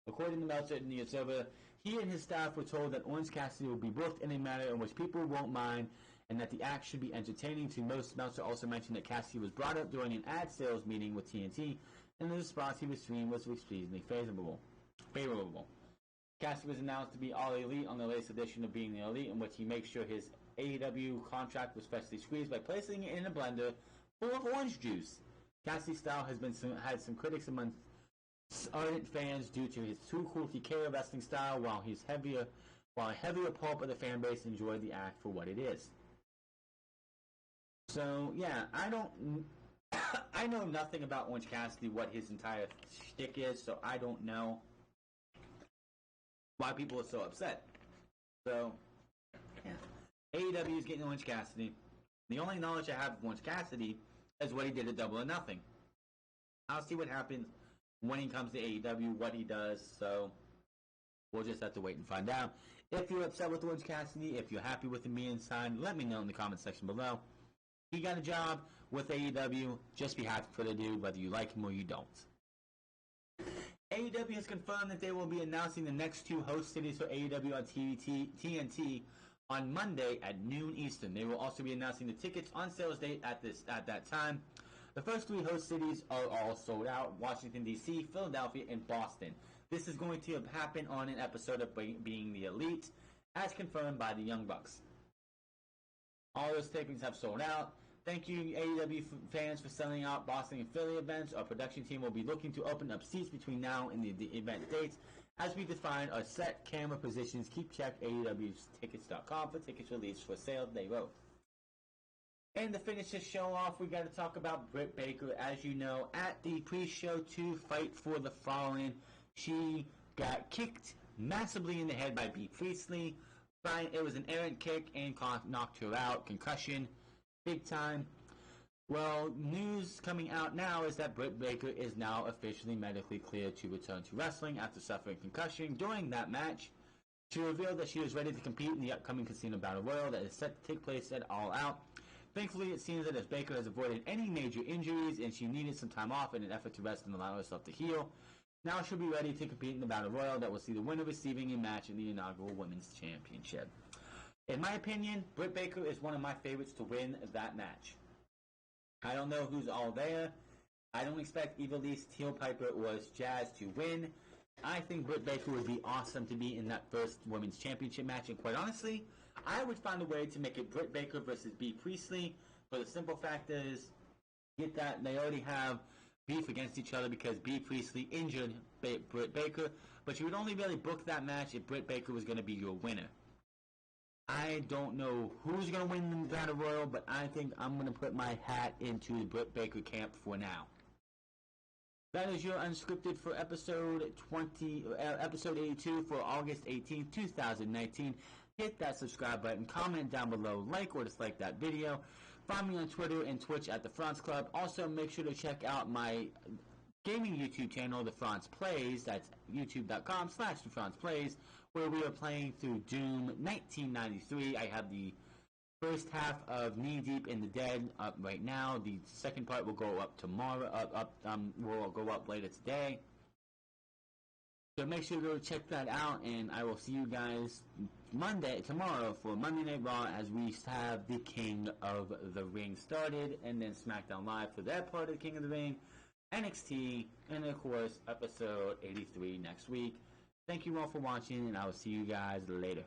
According to Meltzer in the Observer, he and his staff were told that Orange Cassidy will be booked in a manner in which people won't mind and that the act should be entertaining. To most, Meltzer also mentioned that Cassidy was brought up during an ad sales meeting with TNT, and the response he received was extremely favorable. Cassidy was announced to be All Elite on the latest edition of Being the Elite, in which he makes sure his AEW contract was freshly squeezed by placing it in a blender full of orange juice. Cassidy's style has had some critics among ardent fans due to his too cool to care wrestling style, while a heavier pulp of the fan base enjoyed the act for what it is. So yeah, I know nothing about Orange Cassidy, what his entire shtick is, so I don't know why people are so upset. So yeah, AEW is getting Orange Cassidy. The only knowledge I have of Orange Cassidy is what he did at Double or Nothing. I'll see what happens when he comes to AEW, what he does, so we'll just have to wait and find out. If you're upset with Orange Cassidy, if you're happy with him being signed, let me know in the comment section below. He got a job with AEW, just be happy for the dude, whether you like him or you don't. AEW has confirmed that they will be announcing the next 2 host cities for AEW on TNT on Monday at noon Eastern. They will also be announcing the tickets on sales date at that time. The first 3 host cities are all sold out: Washington, D.C., Philadelphia, and Boston. This is going to happen on an episode of Being the Elite, as confirmed by the Young Bucks. All those tapings have sold out. Thank you, AEW fans, for selling out Boston and Philly events. Our production team will be looking to open up seats between now and the event dates. As we define our set camera positions, keep check AEWtickets.com for tickets released for sale day road. And to finish this show off, we got to talk about Britt Baker. As you know, at the pre-show to Fight for the Fallen, she got kicked massively in the head by B. Priestley. It was an errant kick and knocked her out. Concussion. Big time. Well, news coming out now is that Britt Baker is now officially medically cleared to return to wrestling after suffering concussion during that match. She revealed that she was ready to compete in the upcoming Casino Battle Royal that is set to take place at All Out. Thankfully, it seems that as Baker has avoided any major injuries and she needed some time off in an effort to rest and allow herself to heal, now she'll be ready to compete in the Battle Royal that will see the winner receiving a match in the inaugural Women's Championship. In my opinion, Britt Baker is one of my favorites to win that match. I don't know who's all there. I don't expect either Lise, Teal Piper, or Jazz to win. I think Britt Baker would be awesome to be in that first Women's Championship match, and quite honestly, I would find a way to make it Britt Baker versus B. Priestley, for the simple fact is, get that they already have beef against each other because B. Priestley injured Britt Baker, but you would only really book that match if Britt Baker was going to be your winner. I don't know who's going to win the Battle Royal, but I think I'm going to put my hat into the Britt Baker camp for now. That is your Unscripted for episode 82 for August 18th, 2019. Hit that subscribe button, comment down below, like or dislike that video. Find me on Twitter and Twitch at The France Club. Also, make sure to check out my gaming YouTube channel, The France Plays. That's youtube.com/The France Plays, where we are playing through Doom 1993. I have the first half of Knee Deep in the Dead up right now. The second part will go up tomorrow. Will go up later today. So make sure to go check that out, and I will see you guys tomorrow for Monday Night Raw as we have the King of the Ring started, and then SmackDown Live for their part of the King of the Ring, NXT, and of course episode 83 next week. Thank you all for watching, and I will see you guys later.